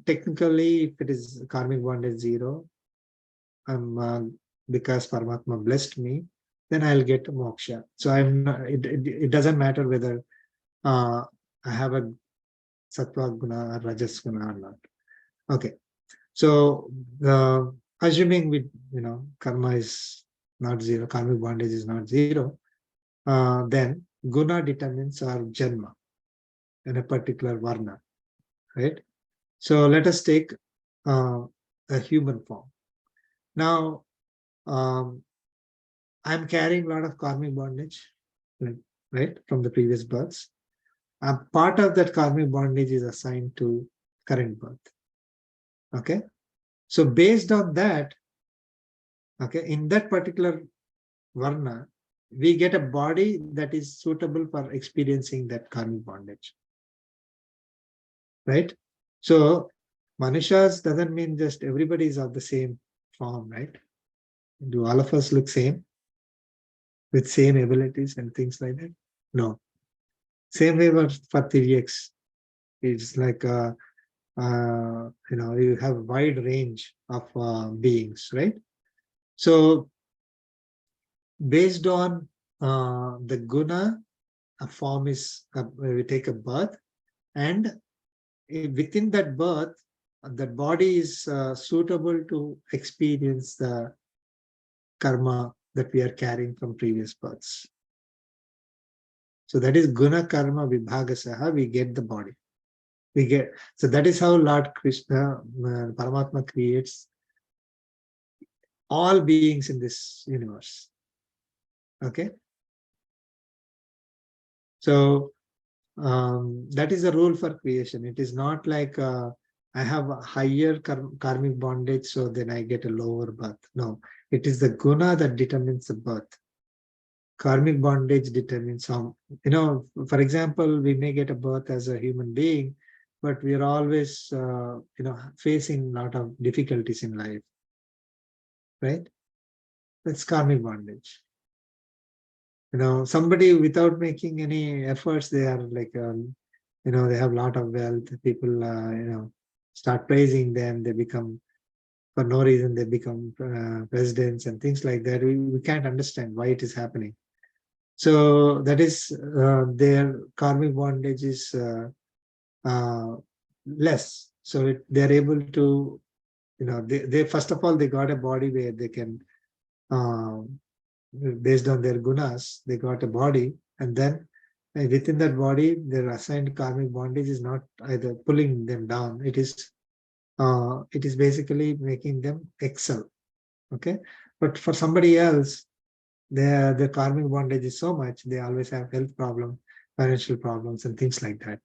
technically, if it is karmic bondage 0, because Paramatma blessed me, then I'll get moksha. So I'm not, it doesn't matter whether I have a sattva guna or rajas guna or not. Okay. So assuming karma is not 0, karmic bondage is not 0, then guna determines our janma in a particular varna, right? So let us take a human form. Now, I'm carrying a lot of karmic bondage, right, from the previous births. Part of that karmic bondage is assigned to current birth. Okay. So based on that, okay, in that particular varna, we get a body that is suitable for experiencing that karmic bondage. Right? So Manushas doesn't mean just everybody is of the same form, right? Do all of us look same? With same abilities and things like that? No. Same way for Tiryaks. It's like you have a wide range of beings, right? So based on the guna, a form is we take a birth, and within that birth, that body is suitable to experience the karma that we are carrying from previous births. So that is guna karma vibhagasaha, we get the body. So that is how Lord Krishna, Paramatma, creates all beings in this universe. Okay. So that is the rule for creation. It is not like I have a higher karmic bondage, so then I get a lower birth. No, it is the guna that determines the birth. Karmic bondage determines how, for example, we may get a birth as a human being, but we are always, facing a lot of difficulties in life, right? That's karmic bondage. Somebody without making any efforts, they are like, they have a lot of wealth. People, start praising them. They become, for no reason, they become presidents and things like that. We can't understand why it is happening. So that is their karmic bondage is less. So they're able to, they first of all, they got a body where they can, based on their gunas, they got a body, and then within that body, their assigned karmic bondage is not either pulling them down. It is basically making them excel. Okay, but for somebody else, their karmic bondage is so much, they always have health problems, financial problems, and things like that.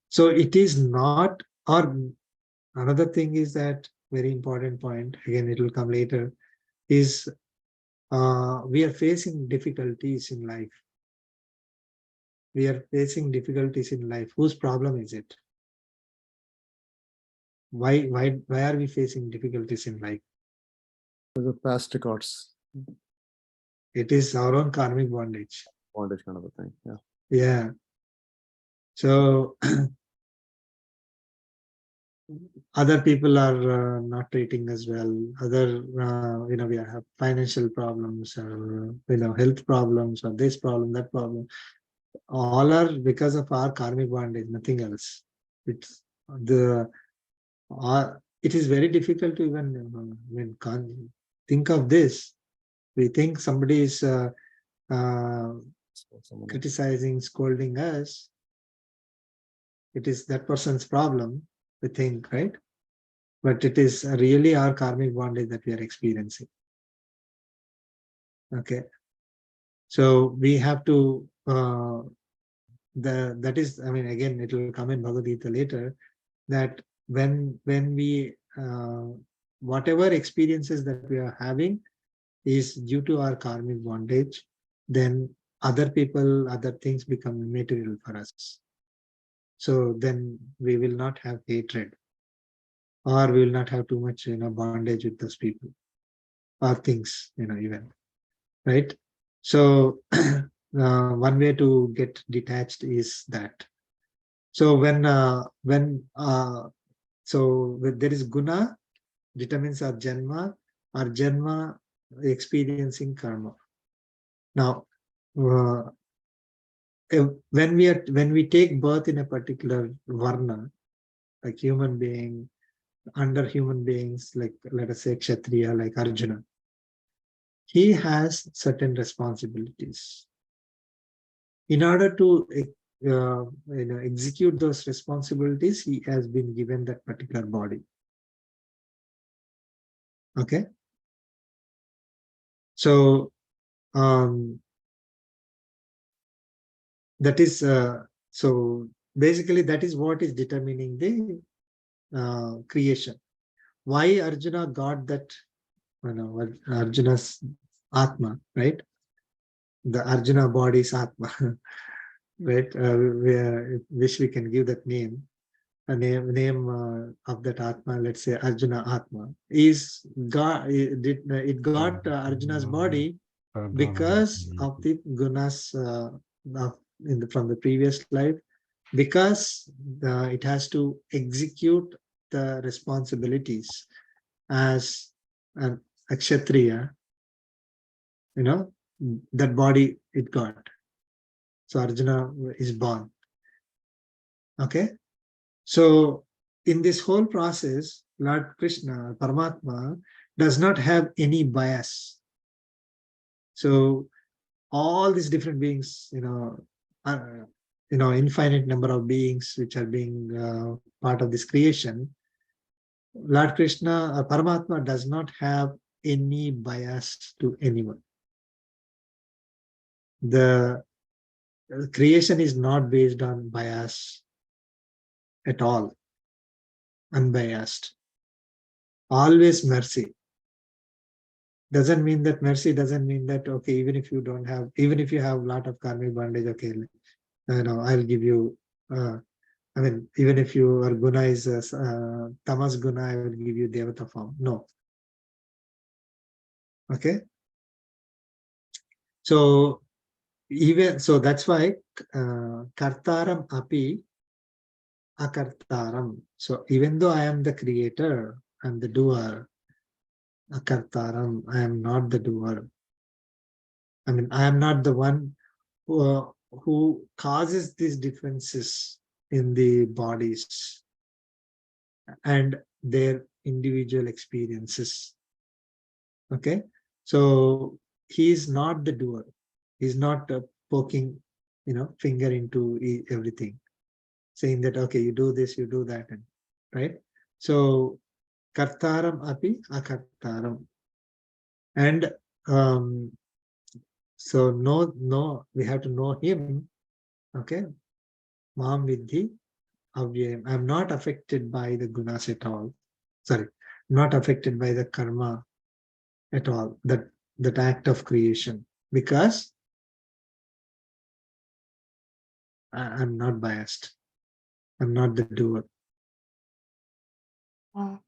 So it is not, or another thing is that very important point, again, it will come later, is we are facing difficulties in life. We are facing difficulties in life. Whose problem is it? Why are we facing difficulties in life? The past records, It is our own karmic bondage. bondage kind of a thing. Yeah. Yeah. So other people are not treating us well, other we have financial problems, or health problems, or this problem, that problem, all are because of our karmic bondage, nothing else. It's the it is very difficult to even can't think of this. We think somebody is criticizing, scolding us. It is that person's problem, we think, right? But it is really our karmic bondage that we are experiencing. Okay, so we have to that is, again, it will come in Bhagavad Gita later, that when we whatever experiences that we are having is due to our karmic bondage, then other people, other things become immaterial for us. So then we will not have hatred, or we will not have too much bondage with those people or things, even, right? So one way to get detached is that. So when there is guna determines our janma experiencing karma. Now, when we take birth in a particular varna, like human being, under human beings, like let us say Kshatriya, like Arjuna, he has certain responsibilities. In order to execute those responsibilities, he has been given that particular body. Okay, so that is so basically that is what is determining the creation. Why Arjuna got that, Arjuna's Atma, right? The Arjuna body is Atma, right? Wish we can give that name. A name of that Atma, let's say Arjuna Atma, is got it got Arjuna's body because of the gunas from the previous life, because it has to execute the responsibilities as a Kshatriya, that body it got. So Arjuna is born. Okay. So in this whole process, Lord Krishna, Paramatma, does not have any bias. So all these different beings, infinite number of beings which are being part of this creation, Lord Krishna, Paramatma does not have any bias to anyone. The creation is not based on bias at all, unbiased. Always mercy. Doesn't mean that okay, even if you have a lot of karmic bondage, okay, I'll give you even if your guna is tamas guna, I will give you Devata form. No. Okay. So that's why kartaram api akartaram. So even though I am the creator, I'm the doer, akartaram, I am not the doer. I am not the one who causes these differences in the bodies and their individual experiences. Okay, so he is not the doer. He's not poking, finger into everything, saying that okay, you do this, you do that, and right. So kartaram api akartaram, and so no, we have to know him. Okay, Mam Vidhi Avyayam. I'm not affected by the gunas at all. Sorry, not affected by the karma at all. That act of creation, because I'm not biased. I'm not the doer.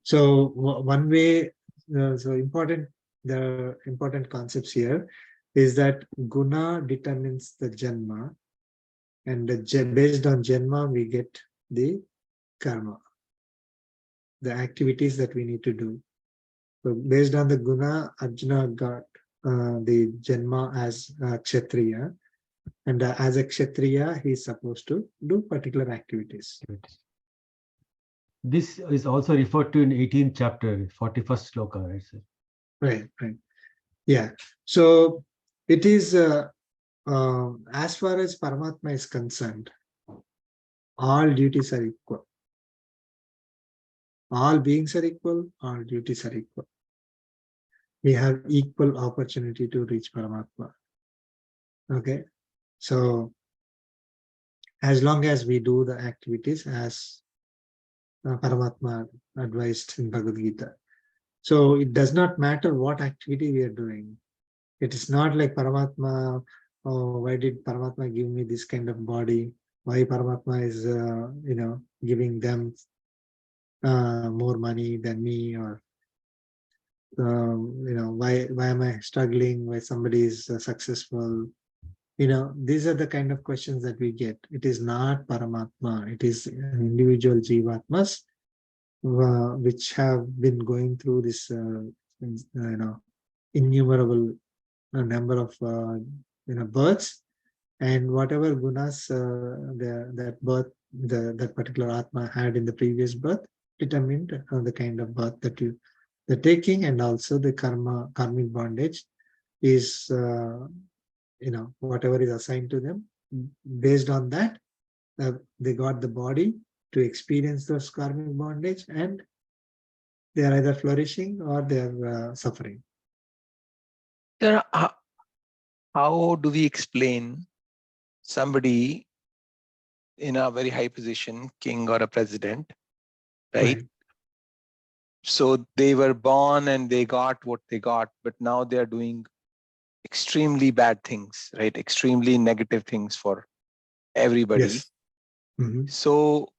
So one way, the important concepts here is that guna determines the janma, and based on janma we get the karma. the activities that we need to do. So based on the guna, Arjuna got the Janma as Kshatriya, and as a Kshatriya, he is supposed to do particular activities. This is also referred to in 18th chapter, 41st sloka, right, sir? Right, right. Yeah. So it is, as far as Paramatma is concerned, all duties are equal. All beings are equal, all duties are equal. We have equal opportunity to reach Paramatma. Okay. So as long as we do the activities as Paramatma advised in Bhagavad Gita. So it does not matter what activity we are doing. It is not like Paramatma, oh, why did Paramatma give me this kind of body? Why Paramatma is, giving them more money than me, or why am I struggling? Why somebody is successful? These are the kind of questions that we get. It is not Paramatma. It is individual Jivatmas which have been going through this, innumerable number of births, and whatever gunas that particular Atma had in the previous birth determined the kind of birth that they're taking, and also the karmic bondage is whatever is assigned to them. Based on that, they got the body to experience those karmic bondage, and they are either flourishing or they are suffering. Sir, how do we explain somebody in a very high position, king or a president, right? So they were born and they got what they got, but now they are doing extremely bad things, right? Extremely negative things for everybody. Yes. Mhm. So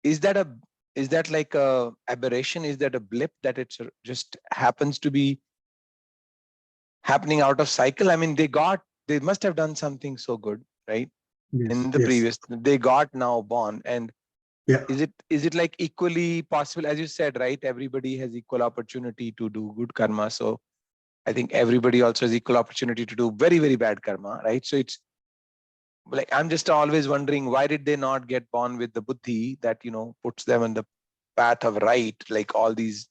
is that like a aberration? Is that a blip that it just happens to be happening out of cycle? I mean, they must have done something so good, right? Yes. In the Yes. previous, they got now born. And Yeah. is it like equally possible, as you said, right? Everybody has equal opportunity to do good karma. So I think everybody also has equal opportunity to do very, very bad karma, right? So it's like, I'm just always wondering, why did they not get born with the buddhi that, puts them on the path of right, like all these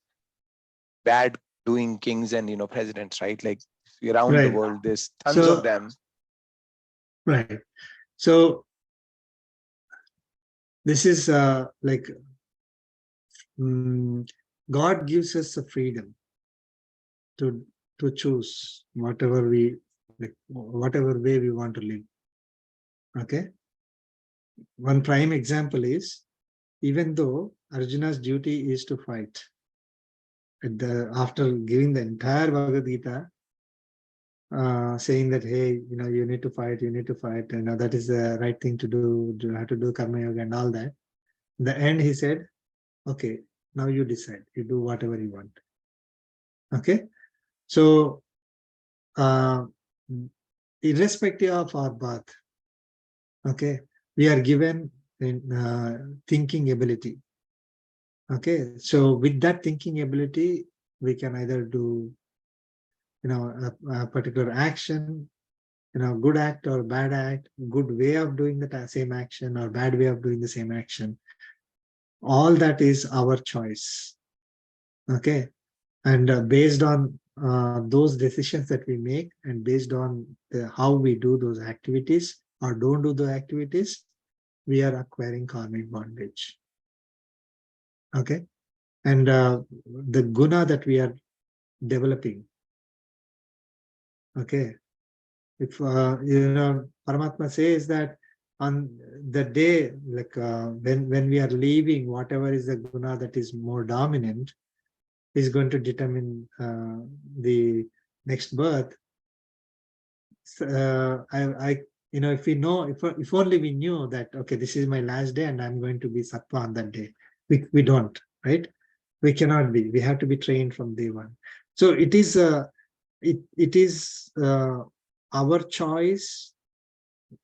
bad doing kings and, presidents, right? Like around the Right. world, there's tons of them. Right. So this is God gives us the freedom to choose whatever whatever way we want to live. Okay. One prime example is, even though Arjuna's duty is to fight, after giving the entire Bhagavad Gita, saying that, hey, you need to fight, and that is the right thing to do. You have to do karma yoga and all that. In the end, he said, okay, now you decide. You do whatever you want. Okay. So, irrespective of our birth, okay, we are given thinking ability. Okay. So with that thinking ability, we can either do, a particular action, good act or bad act, good way of doing the same action or bad way of doing the same action. All that is our choice. Okay. And based on those decisions that we make, and based on how we do those activities or don't do the activities, we are acquiring karmic bondage. Okay. And the guna that we are developing. Okay. If, Paramatma says that on the day, like when we are leaving, whatever is the guna that is more dominant is going to determine the next birth. If we know, if only we knew that, okay, this is my last day and I'm going to be sattva on that day. We don't, right? We cannot be. We have to be trained from day one. So it is our choice,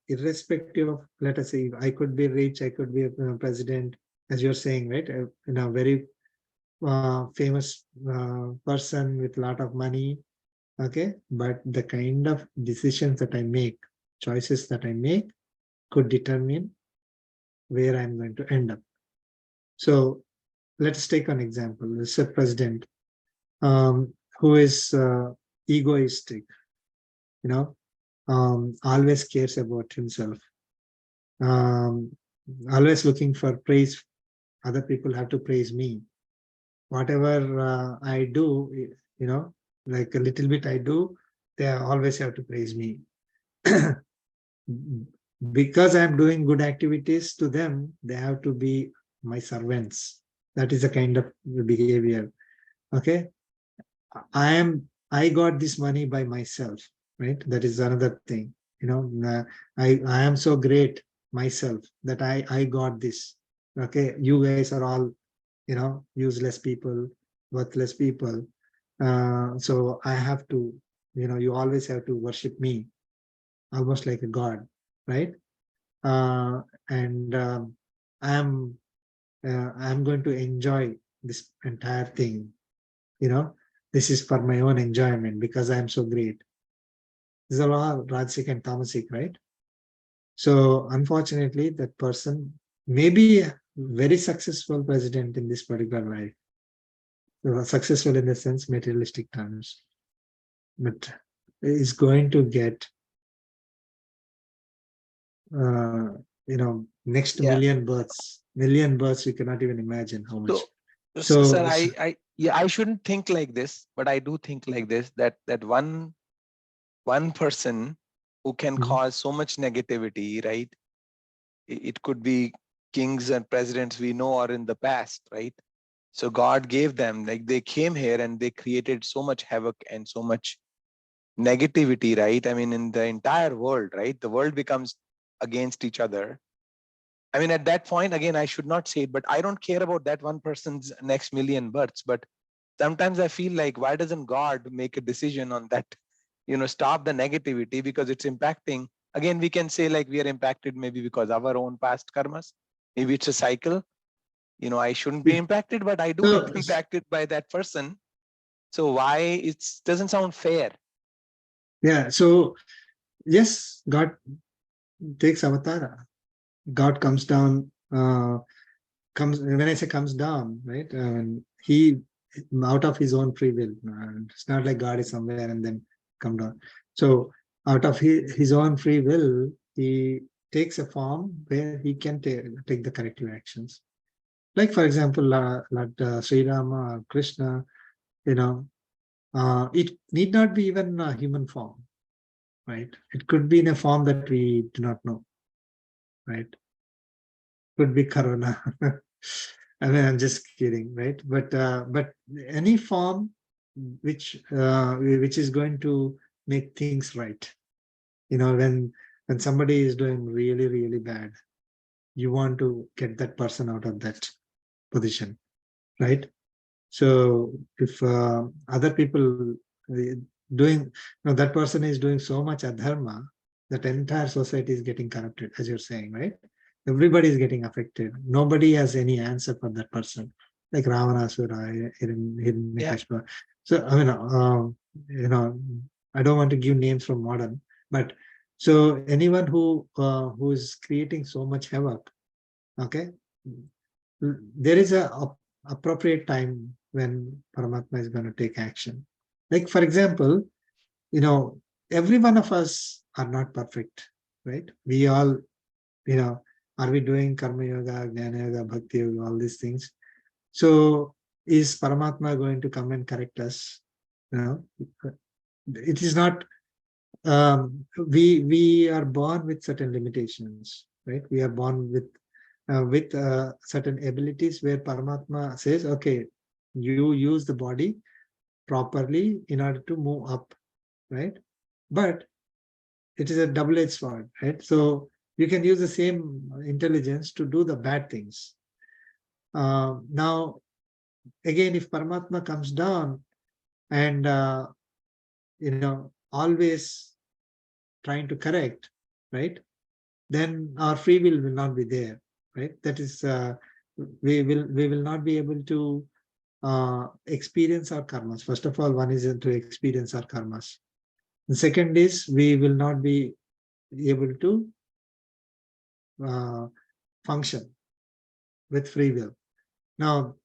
irrespective of, let us say, I could be rich, I could be a president, as you're saying, right? In a very famous person with a lot of money. Okay, but the kind of decisions that I make, choices that I make, could determine where I'm going to end up. So let's take an example. Let's say president who is egoistic, always cares about himself, always looking for praise. Other people have to praise me. Whatever I do, like a little bit I do, they always have to praise me. Because I'm doing good activities to them, they have to be my servants. That is the kind of behavior. Okay. I got this money by myself, right? That is another thing. I am so great myself that I got this. Okay. You guys are all, useless people, worthless people. So I have to, you always have to worship me, almost like a god, right? And I'm going to enjoy this entire thing. This is for my own enjoyment because I'm so great. These are all Rajasic and Tamasic, right? So unfortunately, that person may be a very successful president in this particular life. Successful in the sense materialistic terms, but is going to get next Yeah. million births, you cannot even imagine how much. So, sir, So I shouldn't think like this, but I do think like this, that one person who can Mhm. cause so much negativity, right? It could be kings and presidents we know or in the past, right? So God gave them, like they came here and they created so much havoc and so much negativity, right? I mean, in the entire world, right? The world becomes against each other. I mean, at that point, again, I should not say it, but I don't care about that one person's next million births. But sometimes I feel like, why doesn't God make a decision on that? Stop the negativity, because it's impacting. Again, we can say like we are impacted maybe because of our own past karmas. Maybe it's a cycle. I shouldn't be impacted, but I do get so impacted by that person. So why it doesn't sound fair? yeah, so yes, God takes avatar. God comes down, comes when I say comes down, right? He out of his own free will. It's not like God is somewhere and then come down. So out of his own free will, he takes a form where he can take the corrective actions. Like for example, like Sri Rama or Krishna, it need not be even a human form, right? It could be in a form that we do not know, right? Could be Corona. I mean, I'm just kidding, right? But any form which is going to make things right. When somebody is doing really, really bad, you want to get that person out of that position, right? So if other people doing, that person is doing so much adharma, that entire society is getting corrupted, as you're saying, right? Everybody is getting affected. Nobody has any answer for that person, like Ravanasura, Yeah. Hiranyakashipu. So I mean, I don't want to give names from modern, but so anyone who is creating so much havoc, okay, there is a appropriate time when Paramatma is going to take action. Like for example, every one of us are not perfect, right? We all, are we doing karma yoga, jnana yoga, bhakti yoga, all these things? So is Paramatma going to come and correct us? It is not. We are born with certain limitations, right? We are born with certain abilities where Paramatma says, okay, you use the body properly in order to move up, right? But it is a double-edged sword, right? So you can use the same intelligence to do the bad things. Now, again, if Paramatma comes down and, always trying to correct, right? Then our free will not be there, right? That is, we will not be able to experience our karmas. First of all, one is to experience our karmas. The second is we will not be able to function with free will. Now,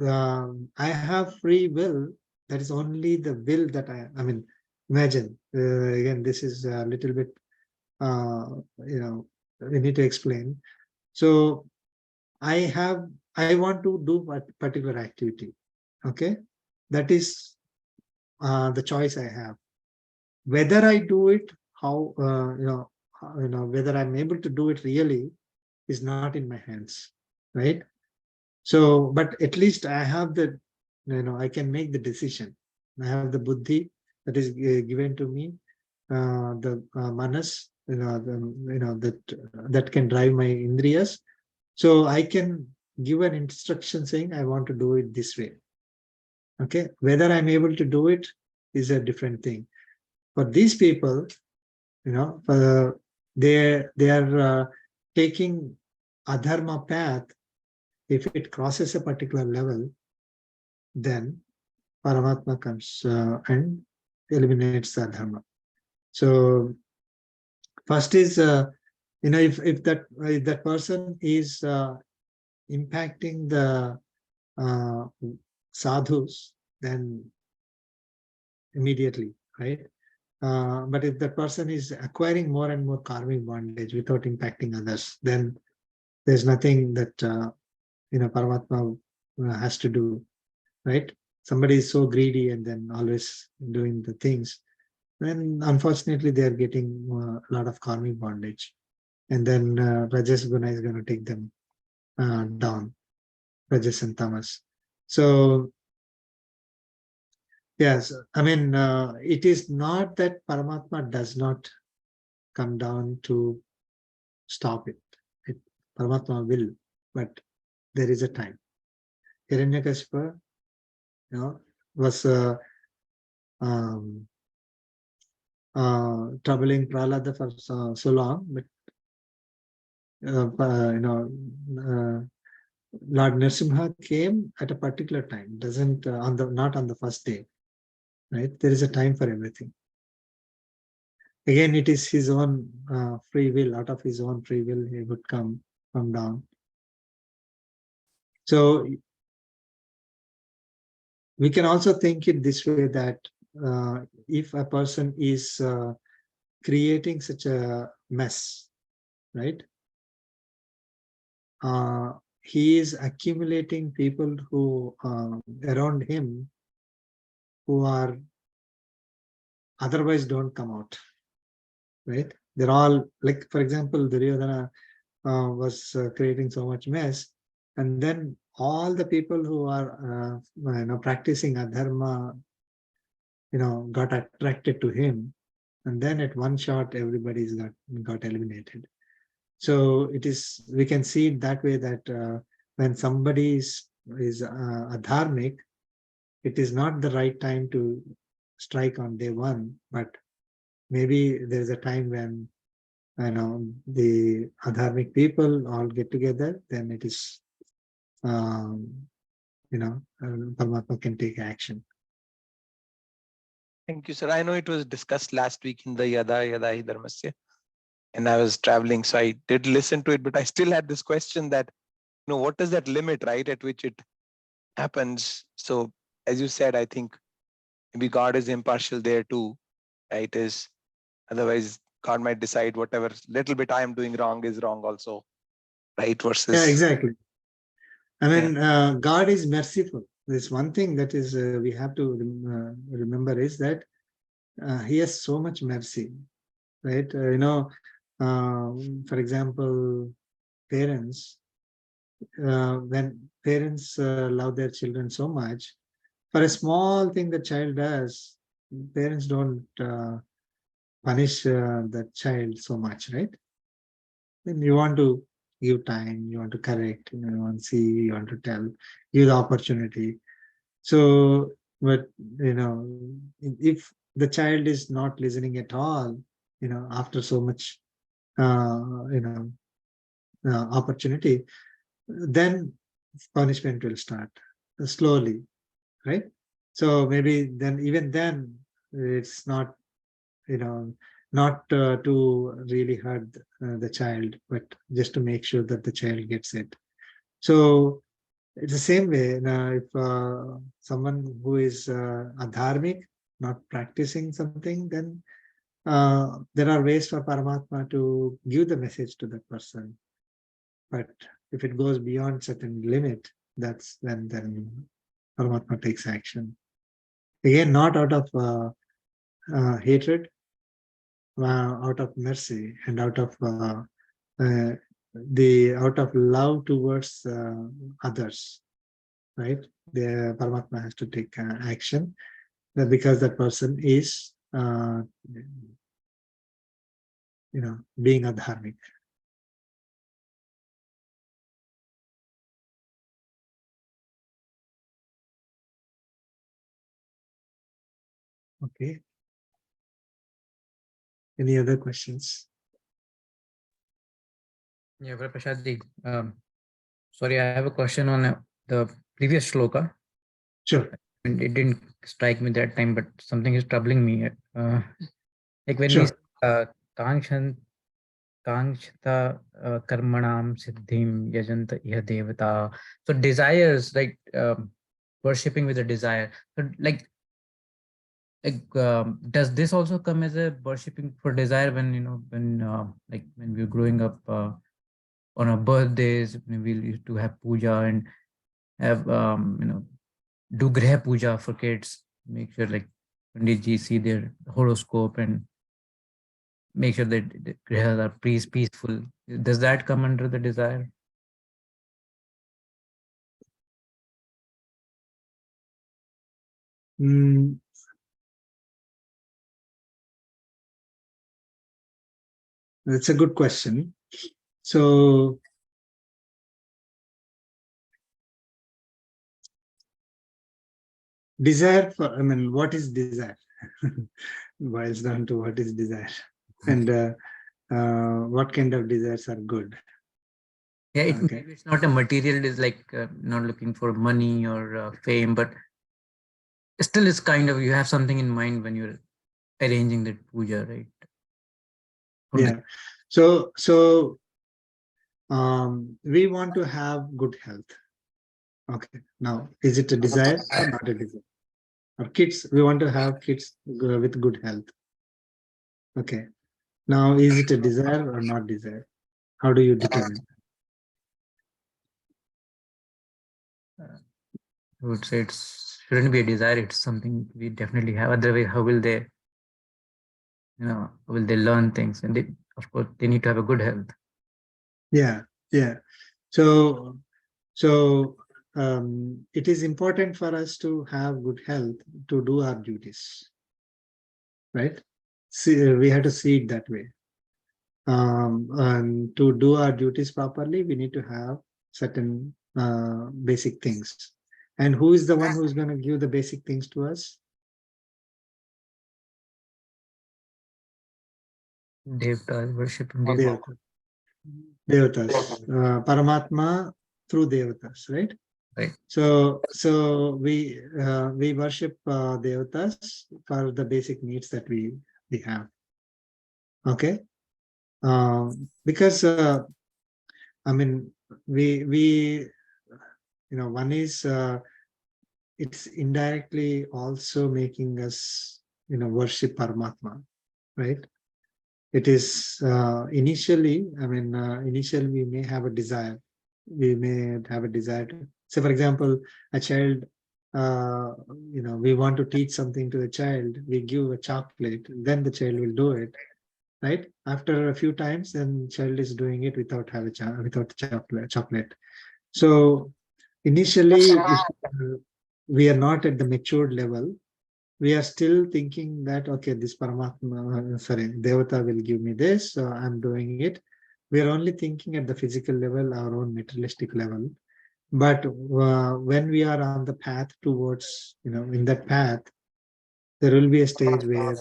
I have free will. That is only the will that I mean, imagine, again, this is a little bit, we need to explain. So I want to do a particular activity. Okay. That is the choice I have. Whether I do it, how, whether I'm able to do it really is not in my hands. Right. So, but at least I have the, I can make the decision. I have the buddhi that is given to me, the manas, that can drive my indriyas. So I can give an instruction saying I want to do it this way. Okay, whether I'm able to do it is a different thing. For these people, they are taking adharma path. If it crosses a particular level, then Paramatma comes and eliminates the dharma. So first is, if that person is impacting the sadhus, then immediately, right? But if that person is acquiring more and more karmic bondage without impacting others, then there's nothing that Paramatma has to do, right? Somebody is so greedy and then always doing the things, then unfortunately they are getting a lot of karmic bondage, and then Rajas Guna is going to take them down, Rajas and Tamas. So yes, I mean, it is not that Paramatma does not come down to stop it. Paramatma will, but there is a time. Hiranyakashipa, was troubling Prahlada for so long, but Lord Nrsimha came at a particular time. Doesn't not on the first day, right? There is a time for everything. Again, it is his own free will. Out of his own free will, he would come down. So we can also think it this way, that if a person is creating such a mess, right? He is accumulating people who around him who are otherwise don't come out, right? They're all, like, for example, Duryodhana was creating so much mess, and then all the people who are practicing adharma, got attracted to him, and then at one shot everybody's got eliminated. So it is, we can see it that way, that when somebody is adharmic, it is not the right time to strike on day one, but maybe there's a time when the adharmic people all get together, then it is Paramatma can take action. Thank you, sir. I know it was discussed last week in the Yada Hi Dharmasya, and I was traveling, so I did listen to it, but I still had this question that, what is that limit, right, at which it happens? So as you said, I think maybe God is impartial there too, right? Otherwise God might decide whatever little bit I am doing wrong is wrong also, right? Versus, Yeah, exactly. I mean, God is merciful. There's one thing that is we have to remember is that he has so much mercy, right? For example, parents, when parents love their children so much, for a small thing the child does, parents don't punish the child so much, right? Then you want to give time, you want to correct, you want to see, you want to tell, give the opportunity. So, but if the child is not listening at all, after so much, opportunity, then punishment will start. slowly, right? So maybe then, even then, it's not, not to really hurt the child, but just to make sure that the child gets it. So it's the same way. Now, if someone who is adharmic, not practicing something, then there are ways for Paramatma to give the message to that person. But if it goes beyond certain limit, that's when then Paramatma takes action. Again, not out of hatred, out of mercy, and out of out of love towards others, right? The Paramatma has to take action because that person is, being adharmic. Okay. Any other questions? Yeah, Prashad ji, sorry, I have a question on the previous shloka. Sure. And it didn't strike me that time, but something is troubling me. Like when Sure. we kankshanta karmanam siddhim yajanta iha devata. So desires, like worshipping with a desire. So like does this also come as a worshipping for desire when like when we're growing up on our birthdays, when we used to have puja and have do griha puja for kids, make sure like Pandit ji see their horoscope and make sure that the grihas are peaceful. Does that come under the desire? That's a good question. So desire for, what is desire? Boils down to what is desire, and what kind of desires are good. Yeah, Okay. maybe it's not a material, it's like not looking for money or fame, but still it's kind of, you have something in mind when you're arranging that puja, right? Yeah. So we want to have good health. Okay. Now, is it a desire or not a desire? Or kids, we want to have kids with good health. Okay. Now, is it a desire or not desire? How do you determine? I would say it shouldn't be a desire, it's something we definitely have. Otherwise, how will they, will they learn things? And they, of course, they need to have a good health. Yeah. So it is important for us to have good health to do our duties, right? See, we have to see it that way. And to do our duties properly, we need to have certain basic things. And who is the one who is going to give the basic things to us? Devatas, worshiping Devatas. Devatas. Paramatma through Devatas, right? Right. So we worship Devatas for the basic needs that we have. Okay. Because we one is it's indirectly also making us worship Paramatma, right? It is initially we may have a desire. We may have a desire to say, for example, a child, we want to teach something to the child, we give a chocolate, then the child will do it, right? After a few times, then child is doing it without without chocolate. So initially, if we are not at the matured level, we are still thinking that, okay, this Paramatma, Devata will give me this, so I'm doing it. We are only thinking at the physical level, our own materialistic level. But when we are on the path towards, in that path, there will be a stage where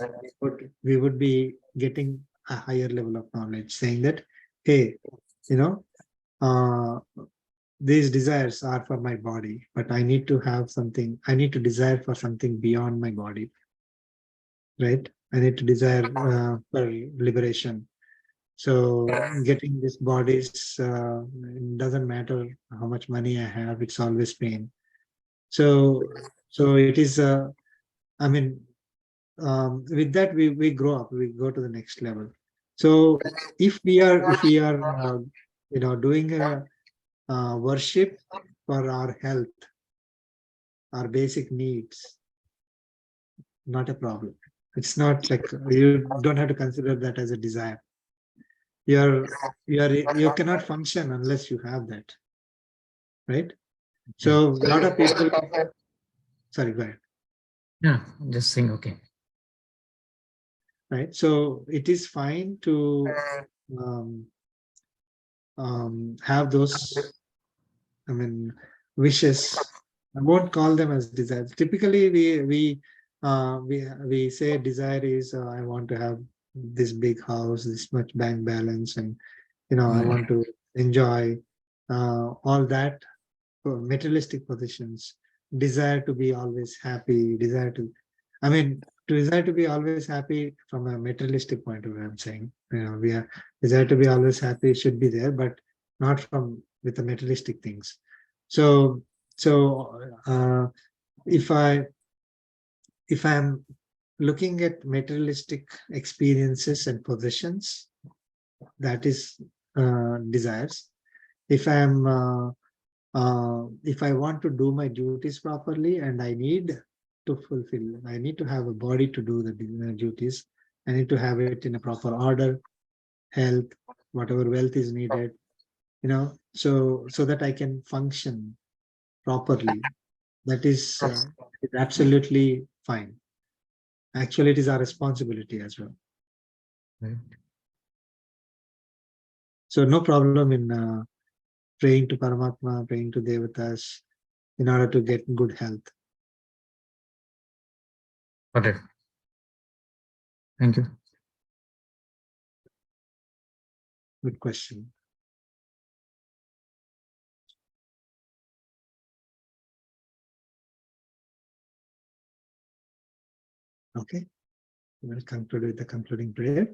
we would be getting a higher level of knowledge, saying that, hey, uh, these desires are for my body, but I need to have something, I need to desire for something beyond my body, right? I need to desire for liberation. So getting these bodies, it doesn't matter how much money I have, it's always pain. So it is, I mean, with that we grow up, we go to the next level. So if we are doing a worship for our health, our basic needs, not a problem. It's not like you don't have to consider that as a desire. You cannot function unless you have that, right? So a lot of people, sorry, go ahead. Yeah, just saying, okay. Right, so it is fine to have those, I mean, wishes. I won't call them as desires. Typically, we say desire is I want to have this big house, this much bank balance, and I want to enjoy all that materialistic positions. Desire to be always happy. Desire to, I mean, to desire to be always happy from a materialistic point of view. I'm saying, we are desire to be always happy should be there, but not from with the materialistic things. So if I'm looking at materialistic experiences and possessions, that is desires. If I want to do my duties properly and I need to fulfill, I need to have a body to do the duties. I need to have it in a proper order, health, whatever wealth is needed, so that I can function properly. That is absolutely fine. Actually, it is our responsibility as well. Right. So no problem in praying to Paramatma, praying to Devatas in order to get good health. Got it. Thank you. Good question. Okay, we'll conclude with the concluding prayer.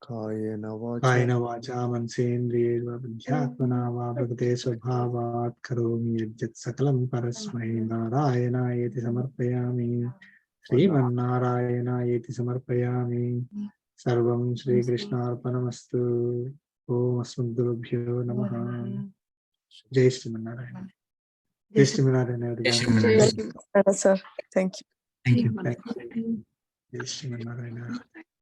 Kayena vacha Kaina vacha mansendriyeva buddhyatmana va bhagate svabhavat karomi yajjat sakalam parasmai narayana samarpayami. Srimannarayana samarpayami. Sarvam Shri Krishna Arpanamastu. Om Asmadgurubhyo Namaha. Jai Srimannarayana. Jai Srimannarayana, everyone. Sir, thank you. Thank you. Thank you. Jai Srimannarayana.